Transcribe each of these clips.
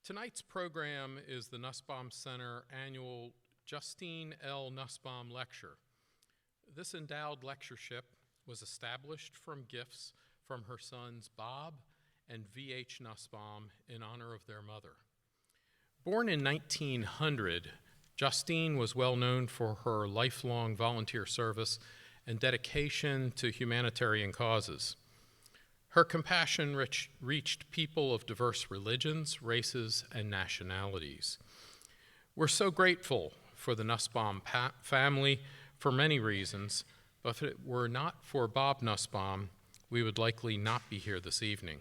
Tonight's program is the Nusbaum Center annual Justine L. Nusbaum Lecture. This endowed lectureship was established from gifts from her sons Bob and V.H. Nusbaum in honor of their mother. Born in 1900, Justine was well known for her lifelong volunteer service and dedication to humanitarian causes. Her compassion reached people of diverse religions, races, and nationalities. We're so grateful for the Nusbaum family for many reasons, but if it were not for Bob Nusbaum, we would likely not be here this evening.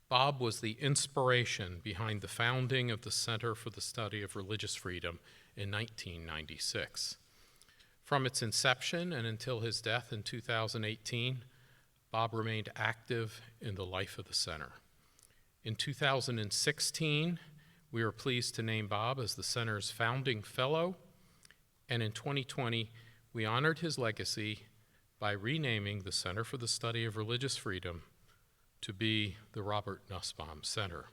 Bob was the inspiration behind the founding of the Center for the Study of Religious Freedom in 1996. From its inception and until his death in 2018, Bob remained active in the life of the center. In 2016, we were pleased to name Bob as the center's founding fellow, and in 2020, we honored his legacy by renaming the Center for the Study of Religious Freedom to be the Robert Nusbaum Center.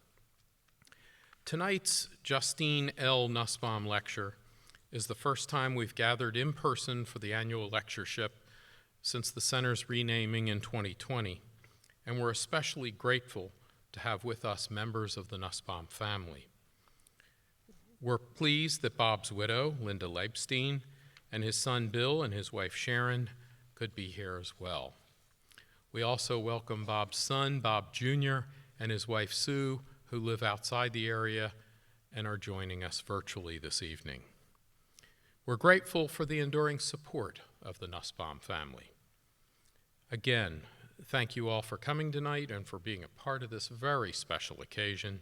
Tonight's Justine L. Nusbaum Lecture is the first time we've gathered in person for the annual lectureship since the center's renaming in 2020, and we're especially grateful to have with us members of the Nusbaum family. We're pleased that Bob's widow, Linda Leibstein, and his son Bill and his wife Sharon could be here as well. We also welcome Bob's son, Bob Jr., and his wife Sue, who live outside the area and are joining us virtually this evening. We're grateful for the enduring support of the Nusbaum family. Again, thank you all for coming tonight and for being a part of this very special occasion.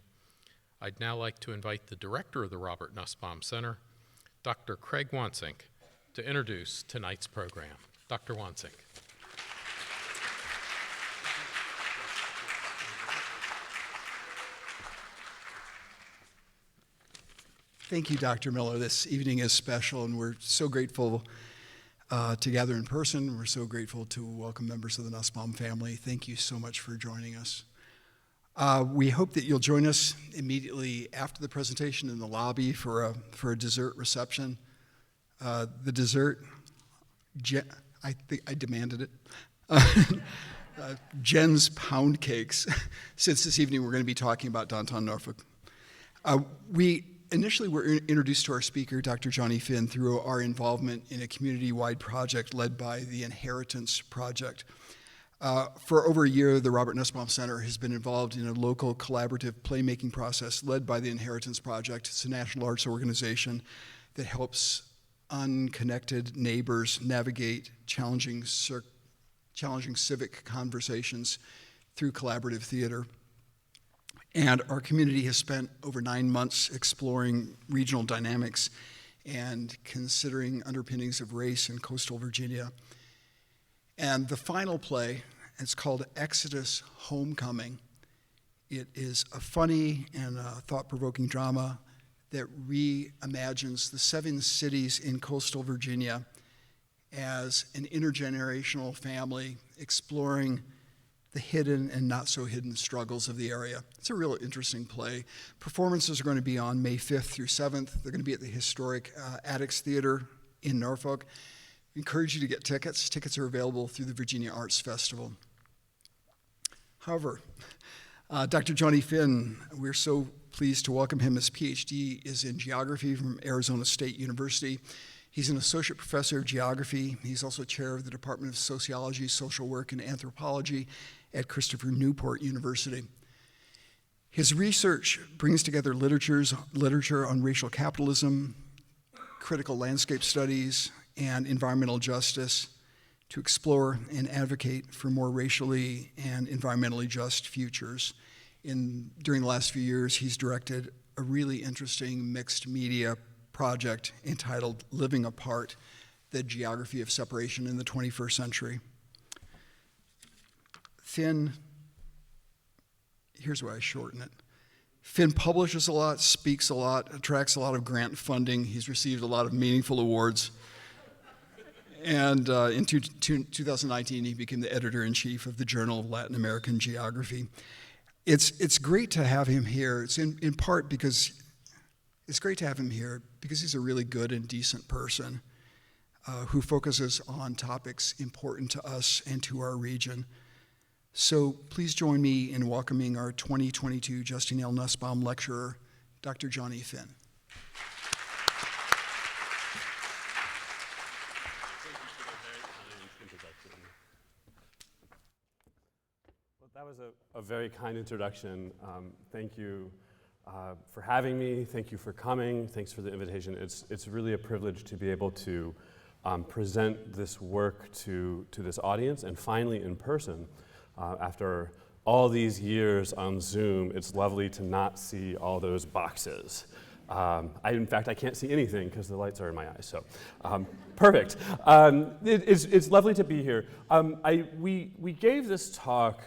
I'd now like to invite the director of the Robert Nusbaum Center, Dr. Craig Wansink, to introduce tonight's program. Dr. Wansink. Thank you, Dr. Miller. This evening is special, and we're so grateful to gather in person. We're so grateful to welcome members of the Nusbaum family. Thank you so much for joining us. We hope that you'll join us immediately after the presentation in the lobby for a dessert reception. The dessert, I think I demanded it. Jen's Pound Cakes, since this evening we're going to be talking about downtown Norfolk. We initially were introduced to our speaker, Dr. Johnny Finn, through our involvement in a community-wide project led by the Inheritance Project. For over a year, the Robert Nusbaum Center has been involved in a local collaborative playmaking process led by the Inheritance Project. It's a national arts organization that helps unconnected neighbors navigate challenging civic conversations through collaborative theater. And our community has spent over 9 months exploring regional dynamics and considering underpinnings of race in coastal Virginia. And the final play, it's called Exodus Homecoming. It is a funny and a thought-provoking drama that reimagines the 7 cities in coastal Virginia as an intergenerational family exploring the hidden and not so hidden struggles of the area. It's a real interesting play. Performances are going to be on May 5th through 7th. They're going to be at the historic Addicts Theater in Norfolk. I encourage you to get tickets. Tickets are available through the Virginia Arts Festival. However, Dr. Johnny Finn, we're so pleased to welcome him. His Ph.D. is in geography from Arizona State University. He's an associate professor of geography. He's also chair of the Department of Sociology, Social Work, and Anthropology at Christopher Newport University. His research brings together literature on racial capitalism, critical landscape studies, and environmental justice to explore and advocate for more racially and environmentally just futures. During the last few years, he's directed a really interesting mixed media project entitled Living Apart, the Geography of Separation in the 21st Century. Finn, here's why I shorten it. Finn publishes a lot, speaks a lot, attracts a lot of grant funding. He's received a lot of meaningful awards. And in 2019, he became the editor-in-chief of the Journal of Latin American Geography. It's great to have him here. It's in part because it's great to have him here because he's a really good and decent person who focuses on topics important to us and to our region. So please join me in welcoming our 2022 Justine L. Nusbaum Lecturer, Dr. Johnny Finn. That was a very kind introduction. Thank you for having me. Thank you for coming. Thanks for the invitation. It's really a privilege to be able to present this work to this audience, and finally in person. After all these years on Zoom, it's lovely to not see all those boxes. In fact, I can't see anything because the lights are in my eyes, so perfect. It's lovely to be here. We gave this talk,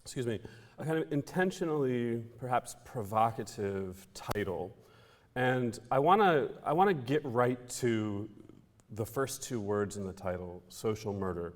excuse me, a kind of intentionally, perhaps provocative title, and I want to get right to the first two words in the title, social murder.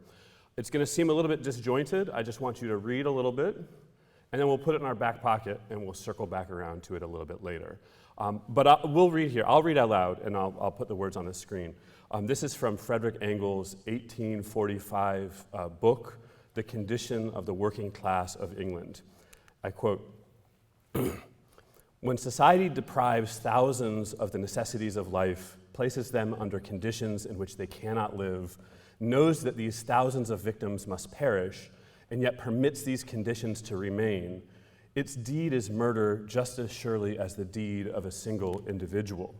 It's going to seem a little bit disjointed. I just want you to read a little bit, and then we'll put it in our back pocket, and we'll circle back around to it a little bit later. We'll read here. I'll read out loud, and I'll put the words on the screen. This is from Frederick Engels' 1845 book, The Condition of the Working Class of England. I quote, "When society deprives thousands of the necessities of life, places them under conditions in which they cannot live, knows that these thousands of victims must perish, and yet permits these conditions to remain, its deed is murder just as surely as the deed of a single individual.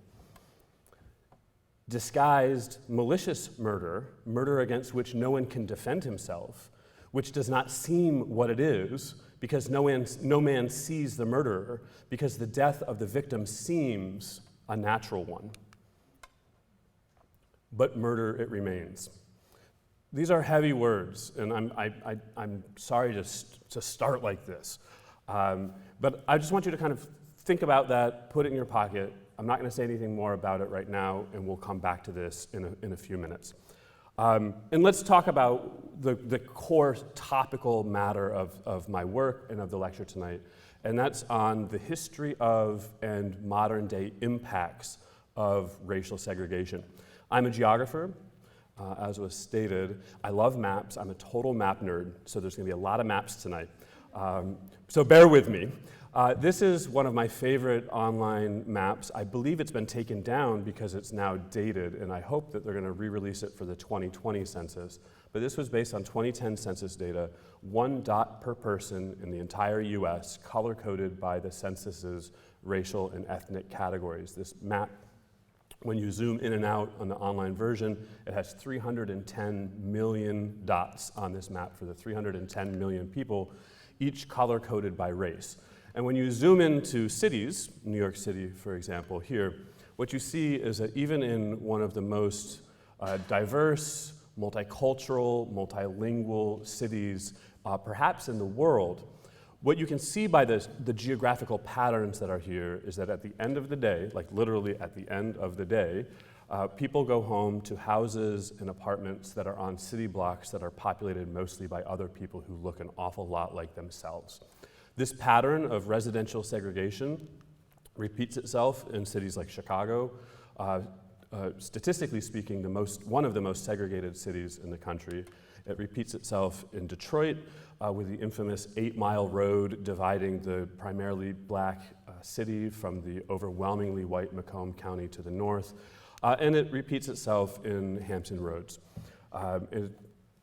Disguised, malicious murder, murder against which no one can defend himself, which does not seem what it is, because no man sees the murderer, because the death of the victim seems a natural one. But murder it remains." These are heavy words, and I'm sorry to start like this. But I just want you to kind of think about that, put it in your pocket. I'm not going to say anything more about it right now, and we'll come back to this in a few minutes. And let's talk about the core topical matter of my work and of the lecture tonight, and that's on the history of and modern day impacts of racial segregation. I'm a geographer. As was stated, I love maps. I'm a total map nerd, so there's going to be a lot of maps tonight. So bear with me. This is one of my favorite online maps. I believe it's been taken down because it's now dated, and I hope that they're going to re-release it for the 2020 census. But this was based on 2010 census data, 1 dot per person in the entire US, color-coded by the census's racial and ethnic categories. This map, when you zoom in and out on the online version, it has 310 million dots on this map for the 310 million people, each color-coded by race. And when you zoom into cities, New York City, for example, here, what you see is that even in one of the most diverse, multicultural, multilingual cities, perhaps in the world, what you can see by the geographical patterns that are here is that at the end of the day, like literally at the end of the day, people go home to houses and apartments that are on city blocks that are populated mostly by other people who look an awful lot like themselves. This pattern of residential segregation repeats itself in cities like Chicago. Statistically speaking, one of the most segregated cities in the country. It repeats itself in Detroit with the infamous 8-mile road dividing the primarily black city from the overwhelmingly white Macomb County to the north. And it repeats itself in Hampton Roads.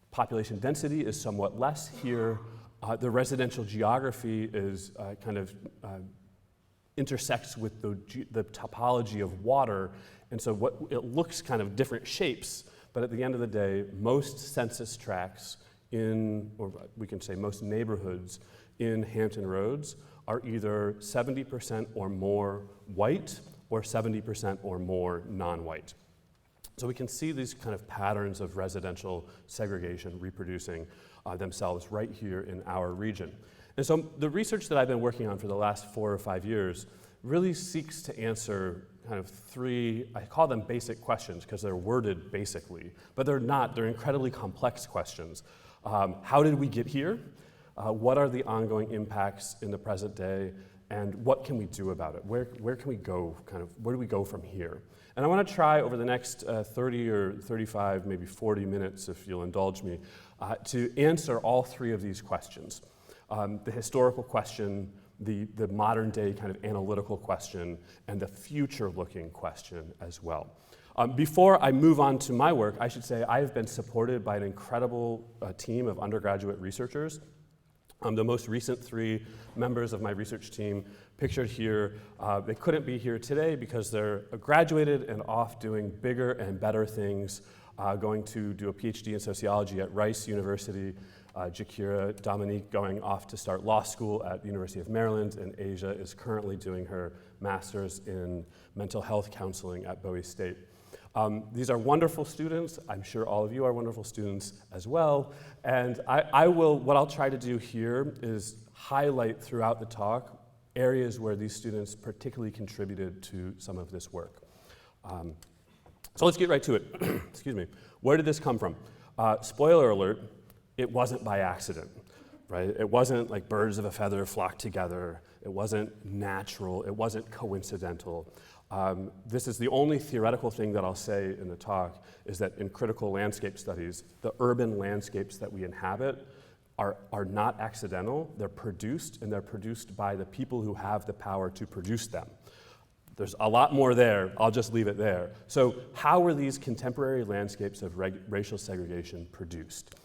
Population density is somewhat less here. The residential geography is intersects with the topology of water, and so it looks kind of different shapes, but at the end of the day, most census tracts or we can say most neighborhoods in Hampton Roads are either 70% or more white or 70% or more non-white. So we can see these kind of patterns of residential segregation reproducing themselves right here in our region. And so the research that I've been working on for the last 4 or 5 years really seeks to answer kind of 3, I call them basic questions because they're worded basically, but they're not, they're incredibly complex questions. How did we get here? what are the ongoing impacts in the present day, and what can we do about it? Where can we go, where do we go from here? And I want to try over the next 30 or 35, maybe 40 minutes, if you'll indulge me, to answer all three of these questions. The historical question, the modern day kind of analytical question, and the future-looking question as well. Before I move on to my work, I should say I have been supported by an incredible team of undergraduate researchers. The most recent three members of my research team pictured here, they couldn't be here today because they're graduated and off doing bigger and better things, going to do a Ph.D. in sociology at Rice University, Jakira Dominique going off to start law school at the University of Maryland, and Asia is currently doing her master's in mental health counseling at Bowie State. These are wonderful students. I'm sure all of you are wonderful students as well. And what I'll try to do here is highlight throughout the talk areas where these students particularly contributed to some of this work. So let's get right to it. Excuse me. Where did this come from? Spoiler alert, it wasn't by accident, right? It wasn't like birds of a feather flock together. It wasn't natural. It wasn't coincidental. This is the only theoretical thing that I'll say in the talk, is that in critical landscape studies, the urban landscapes that we inhabit are not accidental. They're produced, and they're produced by the people who have the power to produce them. There's a lot more there. I'll just leave it there. So how were these contemporary landscapes of racial segregation produced?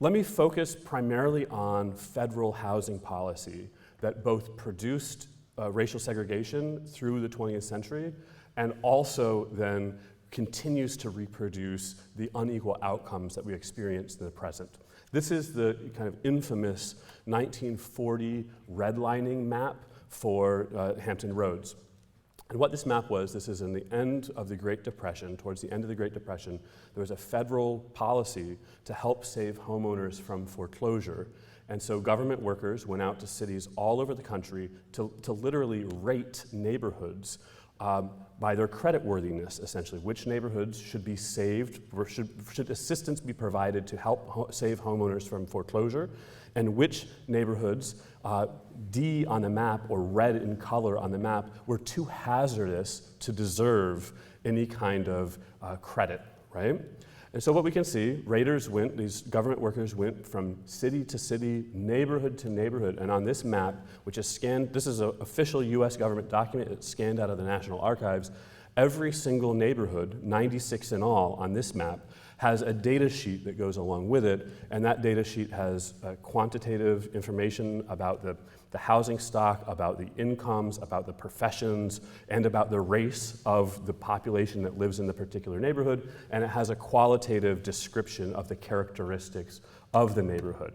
Let me focus primarily on federal housing policy that both produced racial segregation through the 20th century and also then continues to reproduce the unequal outcomes that we experience in the present. This is the kind of infamous 1940 redlining map for Hampton Roads. And what this map was, this is in the end of the Great Depression, towards the end of the Great Depression, there was a federal policy to help save homeowners from foreclosure. And so government workers went out to cities all over the country to literally rate neighborhoods by their creditworthiness, essentially. Which neighborhoods should be saved, or should assistance be provided to help save homeowners from foreclosure, and which neighborhoods, D on the map or red in color on the map, were too hazardous to deserve any kind of credit, right? And so what we can see, these government workers went from city to city, neighborhood to neighborhood, and on this map, which is scanned, this is an official US government document, it's scanned out of the National Archives, every single neighborhood, 96 in all on this map, has a data sheet that goes along with it, and that data sheet has quantitative information about the housing stock, about the incomes, about the professions, and about the race of the population that lives in the particular neighborhood, and it has a qualitative description of the characteristics of the neighborhood.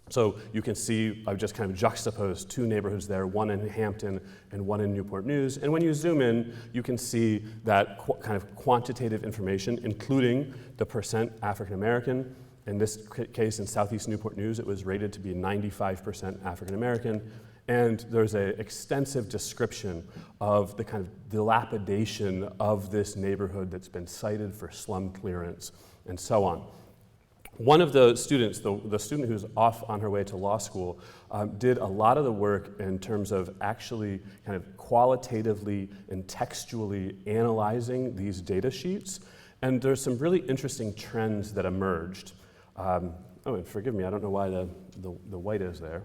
So you can see, I've just kind of juxtaposed two neighborhoods there, one in Hampton and one in Newport News. And when you zoom in, you can see that kind of quantitative information, including the percent African American. In this case, in Southeast Newport News, it was rated to be 95% African American. And there's an extensive description of the kind of dilapidation of this neighborhood that's been cited for slum clearance and so on. One of the students, the student who's off on her way to law school, did a lot of the work in terms of actually kind of qualitatively and textually analyzing these data sheets. And there's some really interesting trends that emerged. Oh, and forgive me, I don't know why the white is there.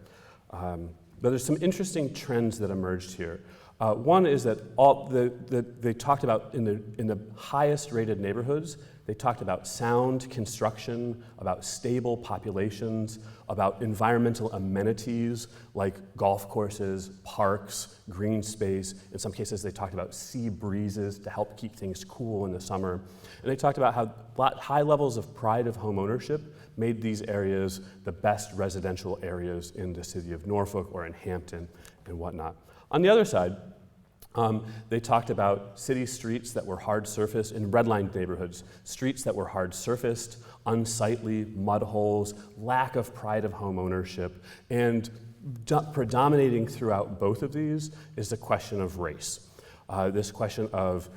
But there's some interesting trends that emerged here. One is that they talked about in the highest rated neighborhoods, they talked about sound construction, about stable populations, about environmental amenities like golf courses, parks, green space. In some cases, they talked about sea breezes to help keep things cool in the summer. And they talked about how high levels of pride of home ownership made these areas the best residential areas in the city of Norfolk or in Hampton and whatnot. On the other side, they talked about city streets that were hard surfaced in redlined neighborhoods, streets that were hard surfaced, unsightly, mud holes, lack of pride of home ownership, and predominating throughout both of these is the question of race. This question of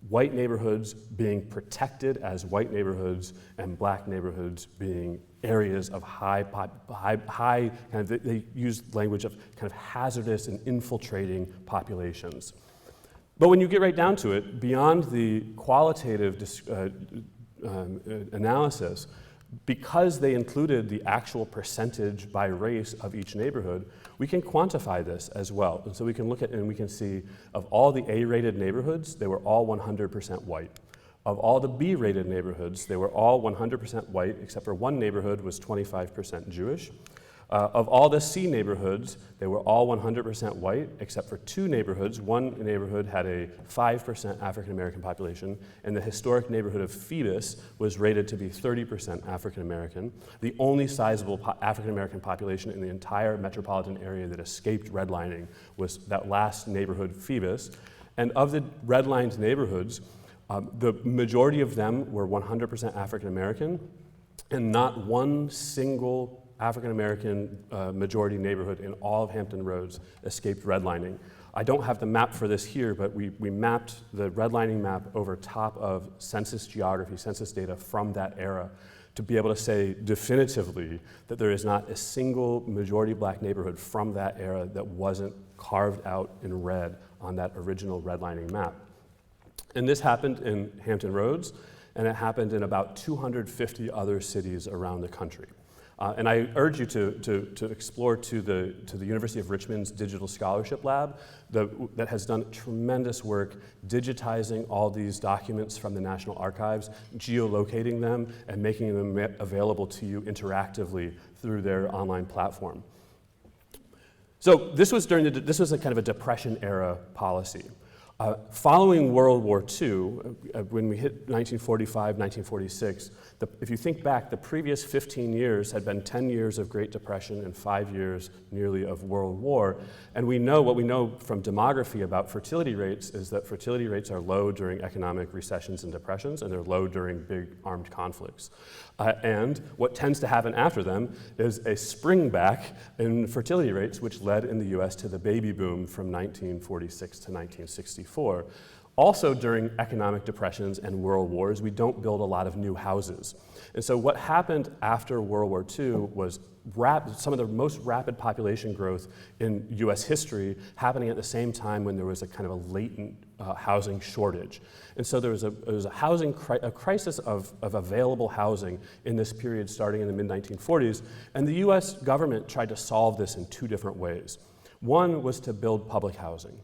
white neighborhoods being protected as white neighborhoods and black neighborhoods being areas of high kind of, they use language of kind of hazardous and infiltrating populations. But when you get right down to it, beyond the qualitative analysis, because they included the actual percentage by race of each neighborhood, we can quantify this as well. And so we can look at and we can see of all the A-rated neighborhoods, they were all 100% white. Of all the B-rated neighborhoods, they were all 100% white, except for one neighborhood was 25% Jewish. Of all the C neighborhoods, they were all 100% white, except for two neighborhoods. One neighborhood had a 5% African American population, and the historic neighborhood of Phoebus was rated to be 30% African American, the only sizable African American population in the entire metropolitan area that escaped redlining was that last neighborhood, Phoebus. And of the redlined neighborhoods, the majority of them were 100% African American, and not one single African American majority neighborhood in all of Hampton Roads escaped redlining. I don't have the map for this here, but we mapped the redlining map over top of census geography, census data from that era to be able to say definitively that there is not a single majority black neighborhood from that era that wasn't carved out in red on that original redlining map. And this happened in Hampton Roads, and it happened in about 250 other cities around the country. And I urge you to explore to the University of Richmond's Digital Scholarship Lab that has done tremendous work digitizing all these documents from the National Archives, geolocating them, and making them available to you interactively through their online platform. So this was a kind of a Depression era policy. Following World War II, when we hit 1945, 1946, if you think back, the previous 15 years had been 10 years of Great Depression and 5 years nearly of World War. And we know what we know from demography about fertility rates is that fertility rates are low during economic recessions and depressions, and they're low during big armed conflicts. And what tends to happen after them is a springback in fertility rates, which led in the US to the baby boom from 1946 to 1964. Also during economic depressions and world wars, we don't build a lot of new houses. And so what happened after World War II was some of the most rapid population growth in US history happening at the same time when there was a kind of a latent housing shortage. And so there was a crisis of available housing in this period starting in the mid-1940s, and the US government tried to solve this in two different ways. One was to build public housing.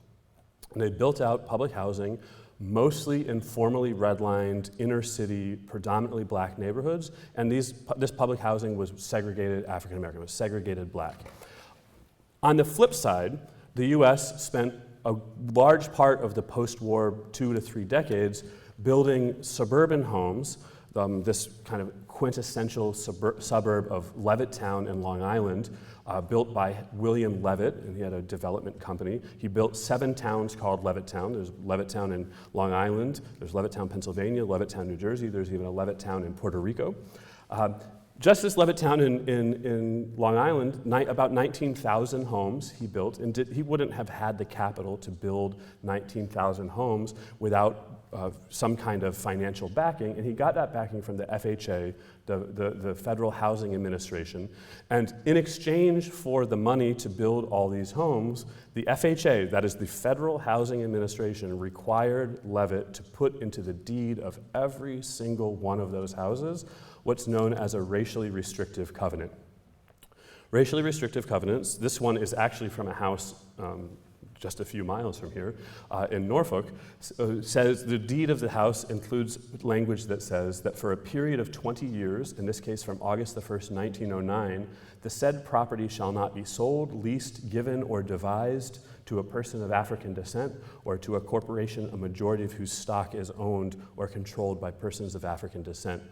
And they built out public housing, mostly in formerly redlined inner city, predominantly black neighborhoods, and this public housing was segregated African American, was segregated black. On the flip side, the US spent a large part of the post-war 2 to 3 decades building suburban homes, this kind of quintessential suburb of Levittown in Long Island, built by William Levitt, and he had a development company. He built 7 towns called Levittown. There's Levittown in Long Island, there's Levittown, Pennsylvania, Levittown, New Jersey, there's even a Levittown in Puerto Rico. Just as Levittown in Long Island, about 19,000 homes he built, and he wouldn't have had the capital to build 19,000 homes without some kind of financial backing, and he got that backing from the FHA, the Federal Housing Administration. And in exchange for the money to build all these homes, the FHA, that is the Federal Housing Administration, required Levitt to put into the deed of every single one of those houses what's known as a racially restrictive covenant. Racially restrictive covenants, this one is actually from a house just a few miles from here in Norfolk, says the deed of the house includes language that says that for a period of 20 years, in this case from August the 1st, 1909, the said property shall not be sold, leased, given, or devised to a person of African descent or to a corporation a majority of whose stock is owned or controlled by persons of African descent.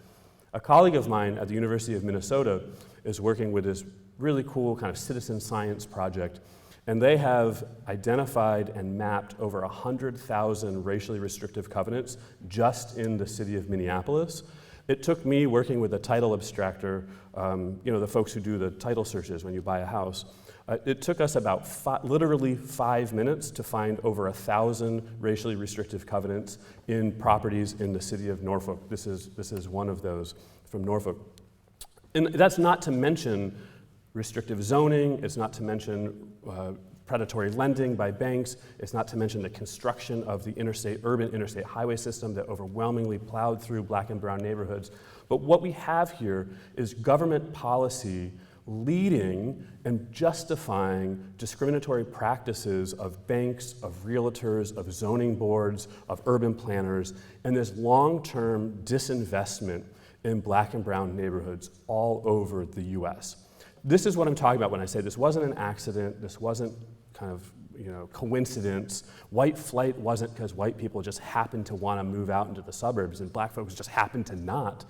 A colleague of mine at the University of Minnesota is working with this really cool kind of citizen science project, and they have identified and mapped over 100,000 racially restrictive covenants just in the city of Minneapolis. It took me working with a title abstractor, the folks who do the title searches when you buy a house. It took us about literally 5 minutes to find over 1,000 racially restrictive covenants in properties in the city of Norfolk. This is one of those from Norfolk. And that's not to mention restrictive zoning, it's not to mention predatory lending by banks, it's not to mention the construction of the urban interstate highway system that overwhelmingly plowed through black and brown neighborhoods. But what we have here is government policy leading and justifying discriminatory practices of banks, of realtors, of zoning boards, of urban planners, and this long-term disinvestment in black and brown neighborhoods all over the US. This is what I'm talking about when I say this wasn't an accident, this wasn't kind of coincidence. White flight wasn't because white people just happened to want to move out into the suburbs and black folks just happened to not.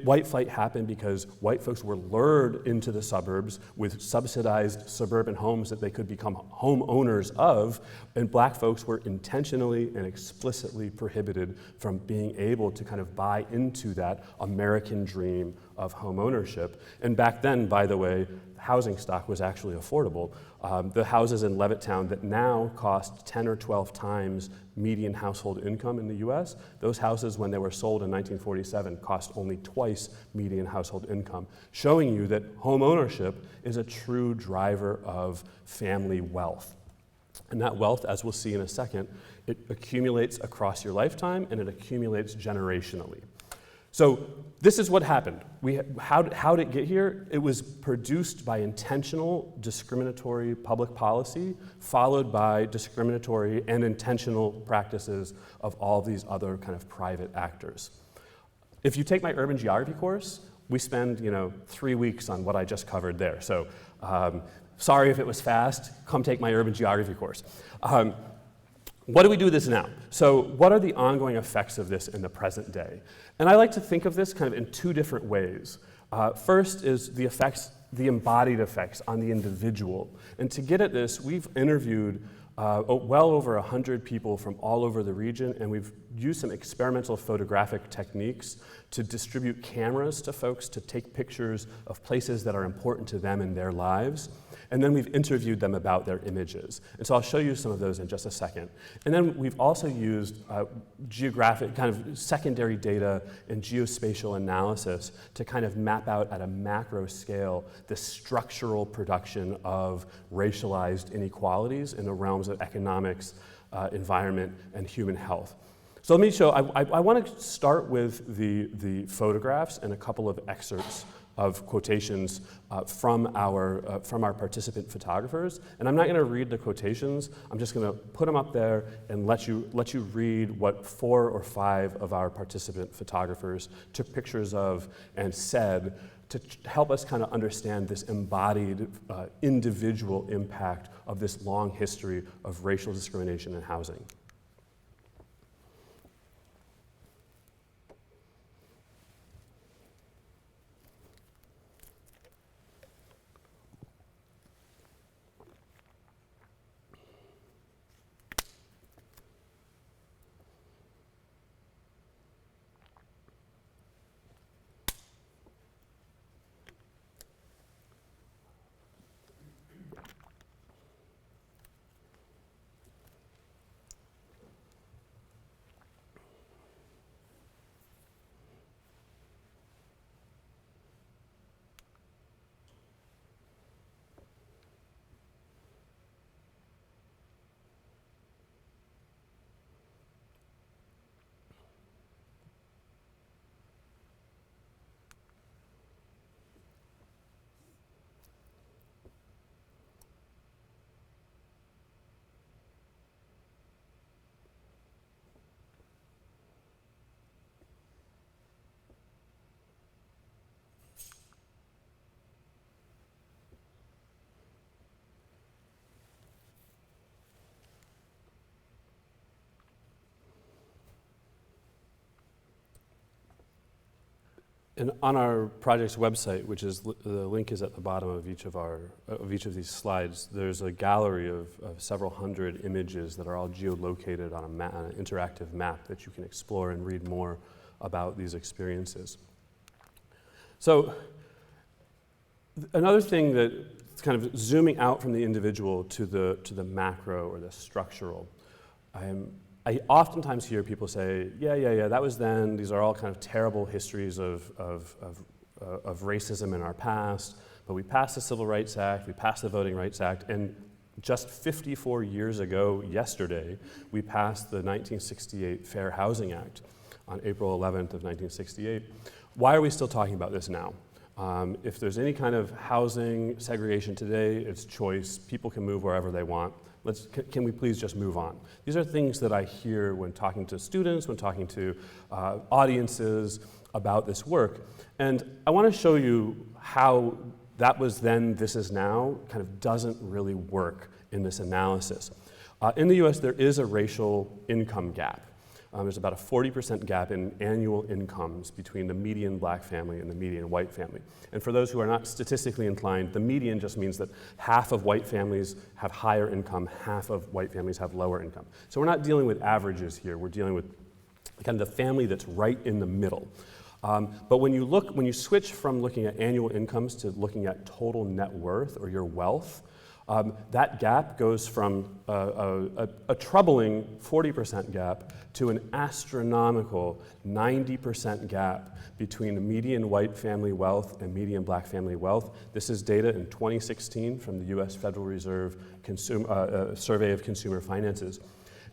White flight happened because white folks were lured into the suburbs with subsidized suburban homes that they could become homeowners of, and black folks were intentionally and explicitly prohibited from being able to kind of buy into that American dream of homeownership. And back then, by the way, housing stock was actually affordable. The houses in Levittown that now cost 10 or 12 times median household income in the US, those houses when they were sold in 1947 cost only twice median household income, showing you that home ownership is a true driver of family wealth. And that wealth, as we'll see in a second, it accumulates across your lifetime and it accumulates generationally. So this is what happened. How did it get here? It was produced by intentional discriminatory public policy, followed by discriminatory and intentional practices of all these other kind of private actors. If you take my urban geography course, we spend 3 weeks on what I just covered there. So sorry if it was fast, come take my urban geography course. What do we do with this now? So what are the ongoing effects of this in the present day? And I like to think of this kind of in two different ways. First is the effects, the embodied effects on the individual. And to get at this, we've interviewed well over 100 people from all over the region, and we've used some experimental photographic techniques to distribute cameras to folks to take pictures of places that are important to them in their lives. And then we've interviewed them about their images. And so I'll show you some of those in just a second. And then we've also used geographic, kind of secondary data and geospatial analysis to kind of map out at a macro scale the structural production of racialized inequalities in the realms of economics, environment, and human health. So let me show, I want to start with the photographs and a couple of excerpts of quotations from our participant photographers. And I'm not going to read the quotations. I'm just going to put them up there and let you read what 4 or 5 of our participant photographers took pictures of and said to help us kind of understand this embodied individual impact of this long history of racial discrimination in housing. And on our project's website, which is the link is at the bottom of each of these slides, there's a gallery of several hundred images that are all geolocated on an interactive map that you can explore and read more about these experiences. So another thing that's kind of zooming out from the individual to the macro or the structural, I oftentimes hear people say, yeah, that was then. These are all kind of terrible histories of racism in our past, but we passed the Civil Rights Act, we passed the Voting Rights Act, and just 54 years ago yesterday, we passed the 1968 Fair Housing Act on April 11th of 1968. Why are we still talking about this now? If there's any kind of housing segregation today, it's choice. People can move wherever they want. Can we please just move on? These are things that I hear when talking to students, when talking to audiences about this work. And I want to show you how that was then, this is now, kind of doesn't really work in this analysis. In the US, there is a racial income gap. There's about a 40% gap in annual incomes between the median black family and the median white family. And for those who are not statistically inclined, the median just means that half of white families have higher income, half of white families have lower income. So we're not dealing with averages here, we're dealing with kind of the family that's right in the middle. But when you switch from looking at annual incomes to looking at total net worth or your wealth, that gap goes from a troubling 40% gap to an astronomical 90% gap between the median white family wealth and median black family wealth. This is data in 2016 from the US Federal Reserve Survey of Consumer Finances.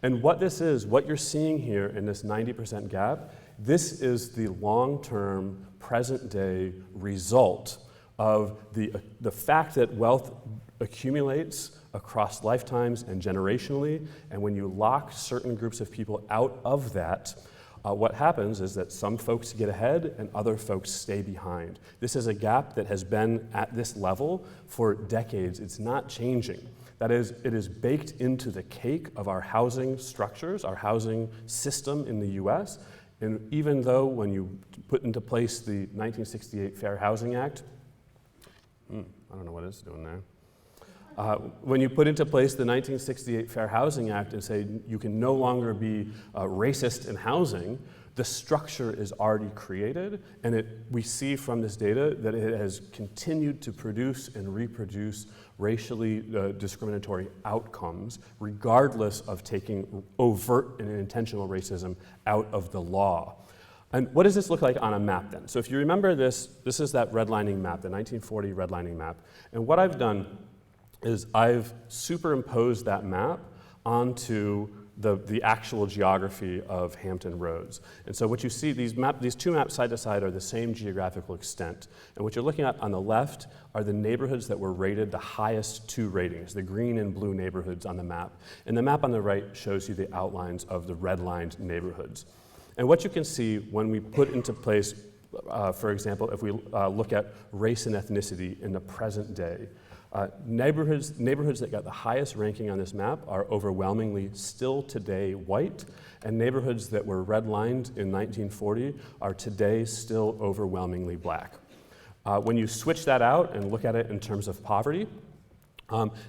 And what this is, what you're seeing here in this 90% gap, this is the long-term, present-day result of the fact that wealth accumulates across lifetimes and generationally, and when you lock certain groups of people out of that, what happens is that some folks get ahead and other folks stay behind. This is a gap that has been at this level for decades. It's not changing. That is, it is baked into the cake of our housing structures, our housing system in the US, and even though when you put into place the 1968 Fair Housing Act, I don't know what it's doing there. When you put into place the 1968 Fair Housing Act and say you can no longer be racist in housing, the structure is already created, and we see from this data that it has continued to produce and reproduce racially discriminatory outcomes, regardless of taking overt and intentional racism out of the law. And what does this look like on a map then? So if you remember this is that redlining map, the 1940 redlining map. And what I've done is I've superimposed that map onto the actual geography of Hampton Roads. And so what you see, these two maps side to side are the same geographical extent. And what you're looking at on the left are the neighborhoods that were rated the highest 2 ratings, the green and blue neighborhoods on the map. And the map on the right shows you the outlines of the redlined neighborhoods. And what you can see when we put into place, for example, if we look at race and ethnicity in the present day, neighborhoods that got the highest ranking on this map are overwhelmingly still today white, and neighborhoods that were redlined in 1940 are today still overwhelmingly black. When you switch that out and look at it in terms of poverty,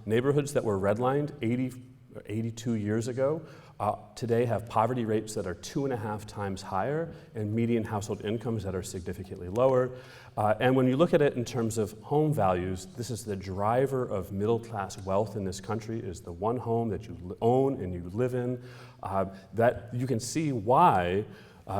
neighborhoods that were redlined 82 years ago today have poverty rates that are 2.5 times higher and median household incomes that are significantly lower. And when you look at it in terms of home values, this is the driver of middle-class wealth in this country, is the one home that you own and you live in. That you can see why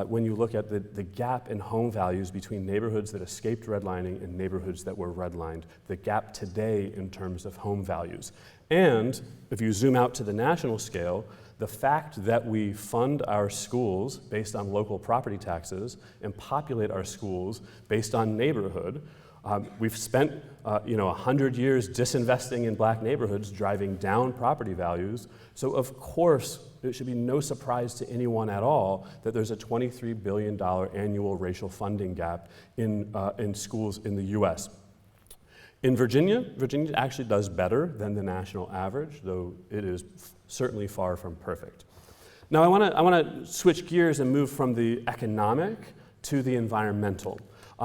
when you look at the gap in home values between neighborhoods that escaped redlining and neighborhoods that were redlined, the gap today in terms of home values. And if you zoom out to the national scale, the fact that we fund our schools based on local property taxes and populate our schools based on neighborhood, we've spent 100 years disinvesting in black neighborhoods, driving down property values. So of course, it should be no surprise to anyone at all that there's a $23 billion annual racial funding gap in schools in the US. In Virginia actually does better than the national average, though it is certainly far from perfect. Now I want to switch gears and move from the economic to the environmental,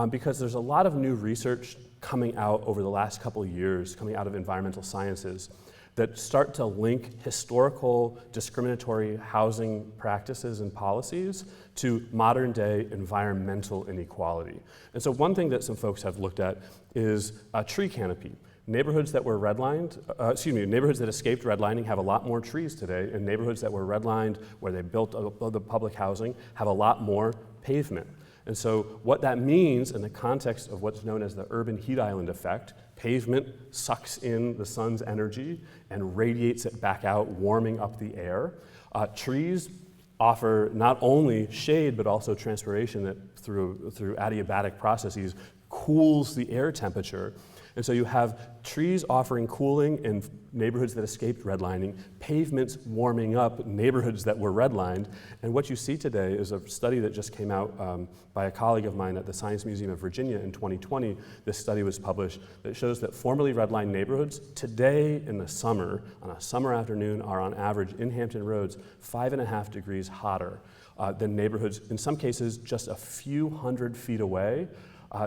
because there's a lot of new research coming out over the last couple of years, coming out of environmental sciences, that start to link historical discriminatory housing practices and policies to modern day environmental inequality. And so one thing that some folks have looked at is a tree canopy. Neighborhoods that were redlined, neighborhoods that escaped redlining have a lot more trees today, and neighborhoods that were redlined, where they built the public housing, have a lot more pavement. And so what that means in the context of what's known as the urban heat island effect, pavement sucks in the sun's energy and radiates it back out, warming up the air. Trees offer not only shade, but also transpiration that through adiabatic processes cools the air temperature. And so you have trees offering cooling in neighborhoods that escaped redlining, pavements warming up neighborhoods that were redlined. And what you see today is a study that just came out by a colleague of mine at the Science Museum of Virginia in 2020. This study was published that shows that formerly redlined neighborhoods today in the summer, on a summer afternoon, are on average in Hampton Roads 5.5 degrees hotter than neighborhoods, in some cases just a few hundred feet away,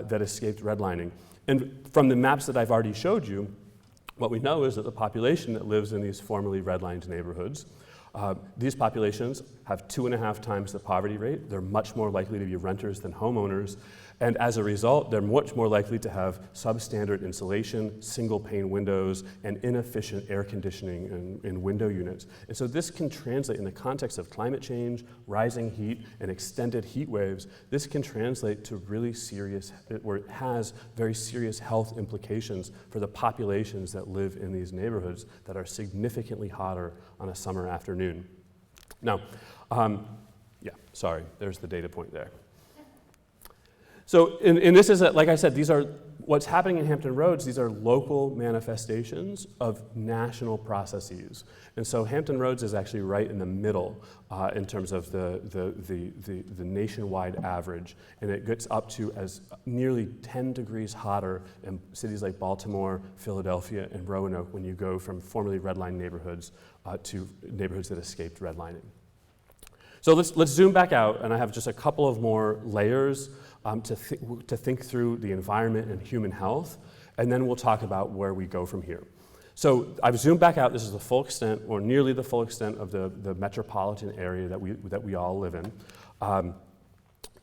that escaped redlining. And from the maps that I've already showed you, what we know is that the population that lives in these formerly redlined neighborhoods, these populations have 2.5 times the poverty rate. They're much more likely to be renters than homeowners. And as a result, they're much more likely to have substandard insulation, single pane windows, and inefficient air conditioning in window units. And so this can translate in the context of climate change, rising heat, and extended heat waves. This can translate to really serious, or it has very serious health implications for the populations that live in these neighborhoods that are significantly hotter on a summer afternoon. Now, there's the data point there. So, and this is, like I said, these are, what's happening in Hampton Roads, these are local manifestations of national processes. And so Hampton Roads is actually right in the middle in terms of the nationwide average. And it gets up to as nearly 10 degrees hotter in cities like Baltimore, Philadelphia, and Roanoke when you go from formerly redlined neighborhoods to neighborhoods that escaped redlining. So let's zoom back out, and I have just a couple of more layers to think through the environment and human health, and then we'll talk about where we go from here. So I've zoomed back out. This is the full extent, or nearly the full extent, of the metropolitan area that we all live in.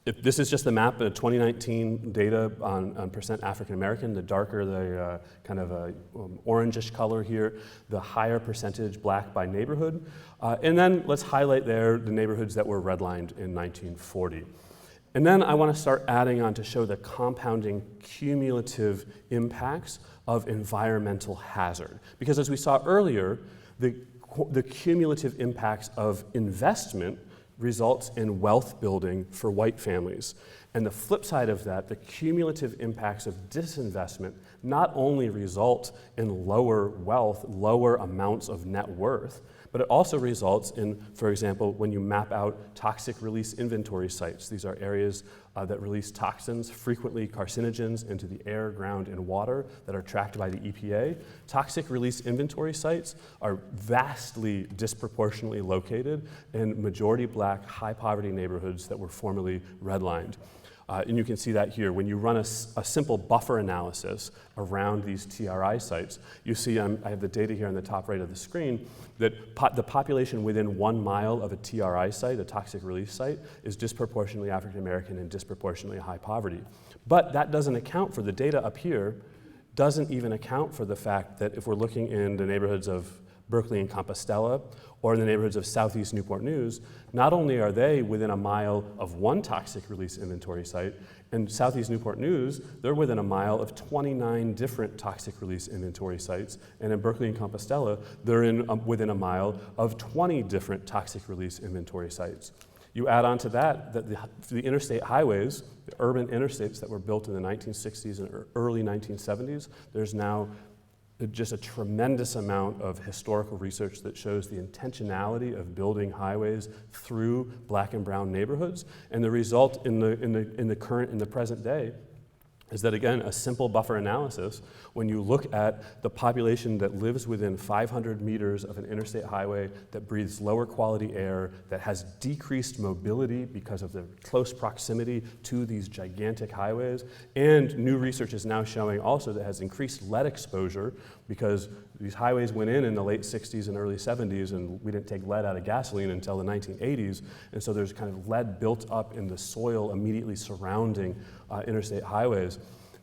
This is just the map of 2019 data on percent African American. The darker the kind of orangish color here, the higher percentage black by neighborhood. And then let's highlight there the neighborhoods that were redlined in 1940. And then I want to start adding on to show the compounding cumulative impacts of environmental hazard. Because as we saw earlier, the cumulative impacts of investment results in wealth building for white families. And the flip side of that, the cumulative impacts of disinvestment not only result in lower wealth, lower amounts of net worth, but it also results in, for example, when you map out toxic release inventory sites. These are areas that release toxins, frequently carcinogens, into the air, ground, and water that are tracked by the EPA. Toxic release inventory sites are vastly disproportionately located in majority black, high poverty neighborhoods that were formerly redlined. And you can see that here. When you run a simple buffer analysis around these TRI sites, you see, I have the data here on the top right of the screen, that the population within 1 mile of a TRI site, a toxic release site, is disproportionately African American and disproportionately high poverty. But that doesn't account for the data up here, doesn't even account for the fact that if we're looking in the neighborhoods of Berkeley and Compostela, or in the neighborhoods of Southeast Newport News, not only are they within a mile of one toxic release inventory site, in Southeast Newport News, they're within a mile of 29 different toxic release inventory sites, and in Berkeley and Compostela, they're within a mile of 20 different toxic release inventory sites. You add on to that the interstate highways, the urban interstates that were built in the 1960s and early 1970s, there's now just a tremendous amount of historical research that shows the intentionality of building highways through black and brown neighborhoods, and the result in the present day is that, again, a simple buffer analysis, when you look at the population that lives within 500 meters of an interstate highway, that breathes lower quality air, that has decreased mobility because of the close proximity to these gigantic highways, and new research is now showing also that has increased lead exposure because these highways went in the late 60s and early 70s, and we didn't take lead out of gasoline until the 1980s, and so there's kind of lead built up in the soil immediately surrounding interstate highways.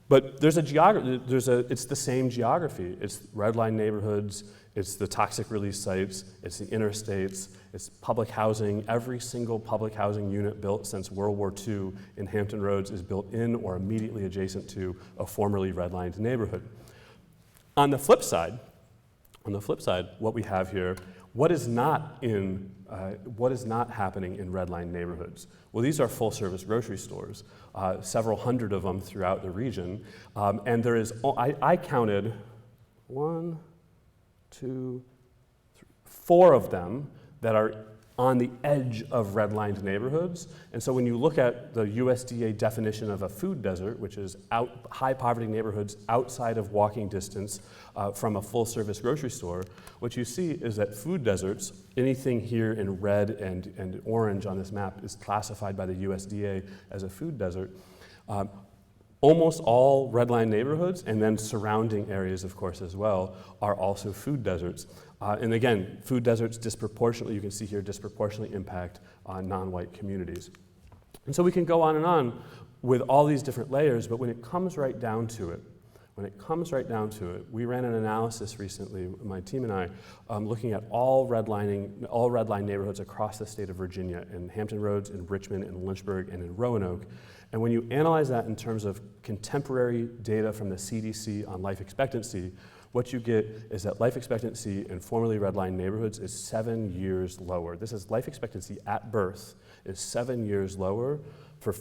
But there's a geography, it's the same geography. It's red line neighborhoods, it's the toxic release sites, it's the interstates, it's public housing. Every single public housing unit built since World War II in Hampton Roads is built in or immediately adjacent to a formerly redlined neighborhood. On the flip side, what we have here, what is not happening in redlined neighborhoods? Well, these are full-service grocery stores, several hundred of them throughout the region, and there is, I counted 1, 2, 3, 4 of them that are on the edge of redlined neighborhoods. And so when you look at the USDA definition of a food desert, which is high poverty neighborhoods outside of walking distance from a full service grocery store, what you see is that food deserts, anything here in red and orange on this map is classified by the USDA as a food desert. Almost all redline neighborhoods, and then surrounding areas, of course, as well, are also food deserts. And again, food deserts disproportionately, you can see here, disproportionately impact non-white communities. And so we can go on with all these different layers, but when it comes right down to it, we ran an analysis recently, my team and I, looking at all redline neighborhoods across the state of Virginia, in Hampton Roads, in Richmond, in Lynchburg, and in Roanoke. And when you analyze that in terms of contemporary data from the CDC on life expectancy, what you get is that life expectancy in formerly redlined neighborhoods is 7 years lower. This is life expectancy at birth is 7 years lower for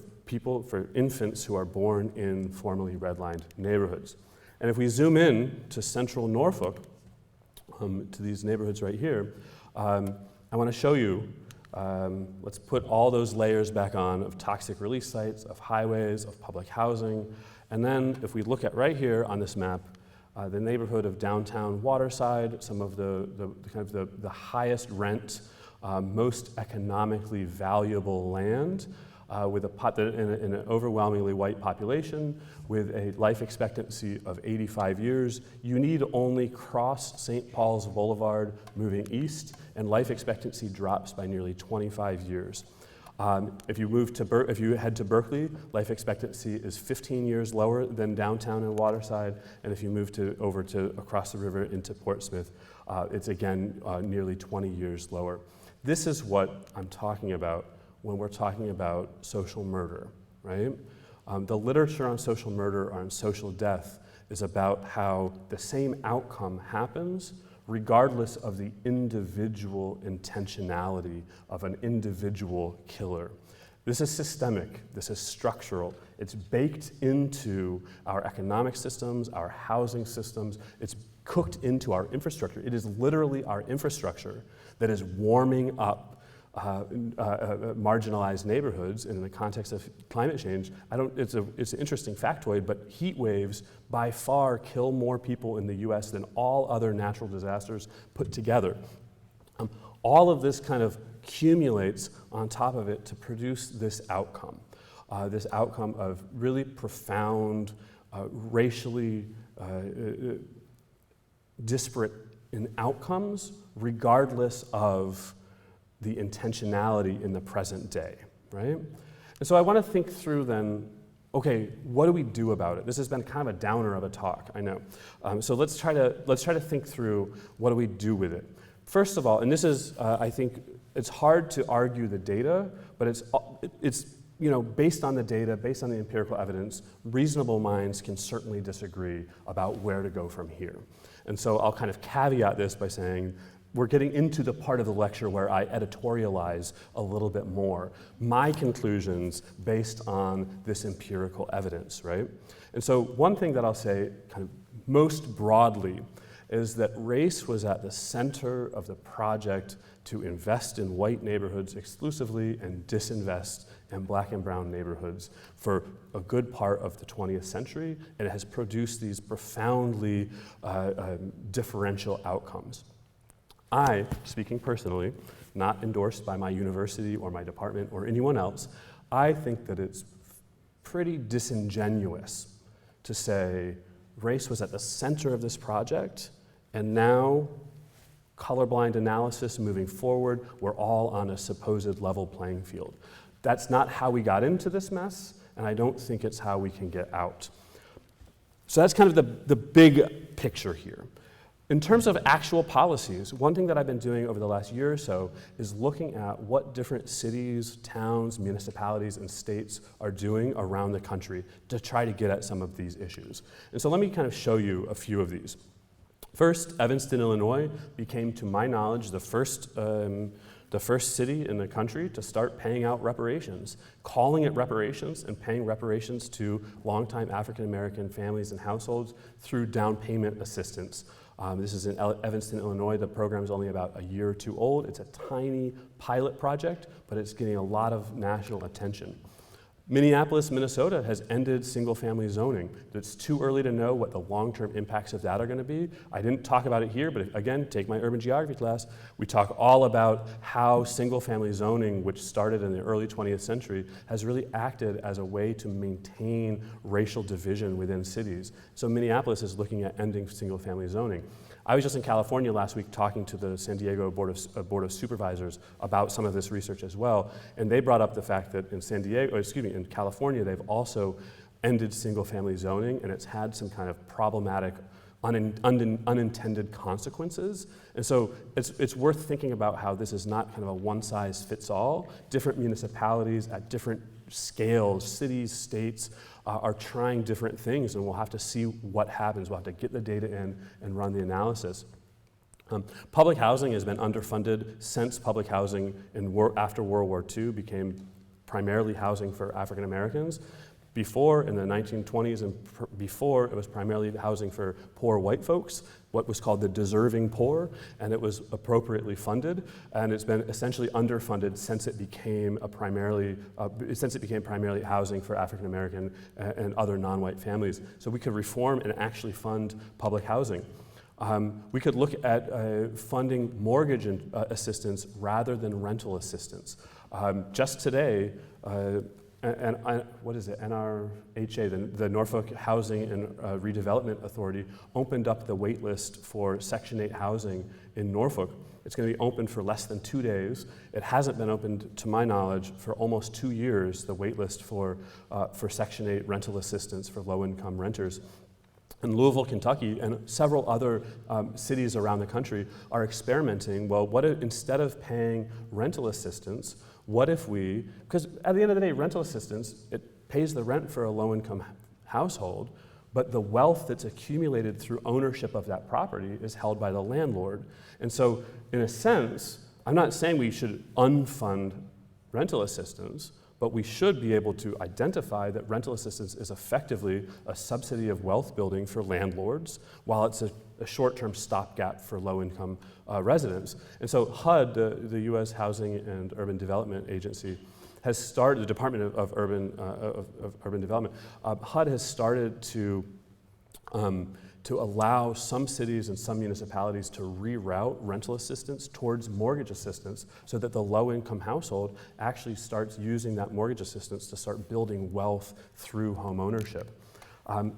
infants who are born in formerly redlined neighborhoods. And if we zoom in to central Norfolk, to these neighborhoods right here, I want to show you, let's put all those layers back on of toxic release sites, of highways, of public housing, and then if we look at right here on this map, the neighborhood of downtown Waterside, some of the highest rent, most economically valuable land, with in an overwhelmingly white population, with a life expectancy of 85 years. You need only cross St. Paul's Boulevard moving east, and life expectancy drops by nearly 25 years. If you head to Berkeley, life expectancy is 15 years lower than downtown and Waterside, and if you move over to across the river into Portsmouth, it's again nearly 20 years lower. This is what I'm talking about when we're talking about social murder, right? The literature on social murder or on social death is about how the same outcome happens regardless of the individual intentionality of an individual killer. This is systemic, this is structural. It's baked into our economic systems, our housing systems. It's cooked into our infrastructure. It is literally our infrastructure that is warming up marginalized neighborhoods. And in the context of climate change, it's an interesting factoid, but heat waves by far kill more people in the US than all other natural disasters put together. All of this kind of accumulates on top of it to produce this outcome of really profound, racially disparate in outcomes, regardless of the intentionality in the present day, right? And so I want to think through then, okay, what do we do about it? This has been kind of a downer of a talk, I know. So let's try to think through what do we do with it. First of all, and this is, I think, it's hard to argue the data, but it's based on the data, based on the empirical evidence, reasonable minds can certainly disagree about where to go from here. And so I'll kind of caveat this by saying, we're getting into the part of the lecture where I editorialize a little bit more my conclusions based on this empirical evidence, right? And so one thing that I'll say kind of most broadly is that race was at the center of the project to invest in white neighborhoods exclusively and disinvest and black and brown neighborhoods for a good part of the 20th century, and it has produced these profoundly differential outcomes. I, speaking personally, not endorsed by my university or my department or anyone else, I think that it's pretty disingenuous to say race was at the center of this project, and now, colorblind analysis moving forward, we're all on a supposed level playing field. That's not how we got into this mess, and I don't think it's how we can get out. So that's kind of the big picture here. In terms of actual policies, one thing that I've been doing over the last year or so is looking at what different cities, towns, municipalities, and states are doing around the country to try to get at some of these issues. And so let me kind of show you a few of these. First, Evanston, Illinois became, to my knowledge, the first city in the country to start paying out reparations, calling it reparations and paying reparations to longtime African American families and households through down payment assistance. This is in Evanston, Illinois. The program is only about a year or two old. It's a tiny pilot project, but it's getting a lot of national attention. Minneapolis, Minnesota has ended single-family zoning. It's too early to know what the long-term impacts of that are going to be. I didn't talk about it here, but again, take my urban geography class. We talk all about how single-family zoning, which started in the early 20th century, has really acted as a way to maintain racial division within cities. So Minneapolis is looking at ending single-family zoning. I was just in California last week talking to the San Diego Board of Supervisors about some of this research as well, and they brought up the fact that in California, they've also ended single-family zoning, and it's had some kind of problematic unintended consequences. And so it's worth thinking about how this is not kind of a one-size-fits-all. Different municipalities at different scales, cities, states, are trying different things, and we'll have to see what happens. We'll have to get the data in and run the analysis. Public housing has been underfunded since public housing after World War II became primarily housing for African Americans. Before, in the 1920s and before, it was primarily housing for poor white folks, what was called the deserving poor, and it was appropriately funded, and it's been essentially underfunded since it became primarily housing for African American and other non-white families. So we could reform and actually fund public housing. We could look at funding mortgage assistance rather than rental assistance. Just today, what is it? NRHA, the Norfolk Housing and Redevelopment Authority, opened up the wait list for Section 8 housing in Norfolk. It's going to be open for less than 2 days. It hasn't been opened, to my knowledge, for almost 2 years, the wait list for Section 8 rental assistance for low-income renters. And Louisville, Kentucky, and several other cities around the country are experimenting. Well, what if, instead of paying rental assistance, what if because at the end of the day, rental assistance, it pays the rent for a low-income household, but the wealth that's accumulated through ownership of that property is held by the landlord. And so, in a sense, I'm not saying we should unfund rental assistance, but we should be able to identify that rental assistance is effectively a subsidy of wealth building for landlords, while it's a short-term stopgap for low-income residents. And so HUD, the U.S. Housing and Urban Development Agency, has started, the Department of Urban Development, HUD has started to allow some cities and some municipalities to reroute rental assistance towards mortgage assistance so that the low-income household actually starts using that mortgage assistance to start building wealth through home ownership.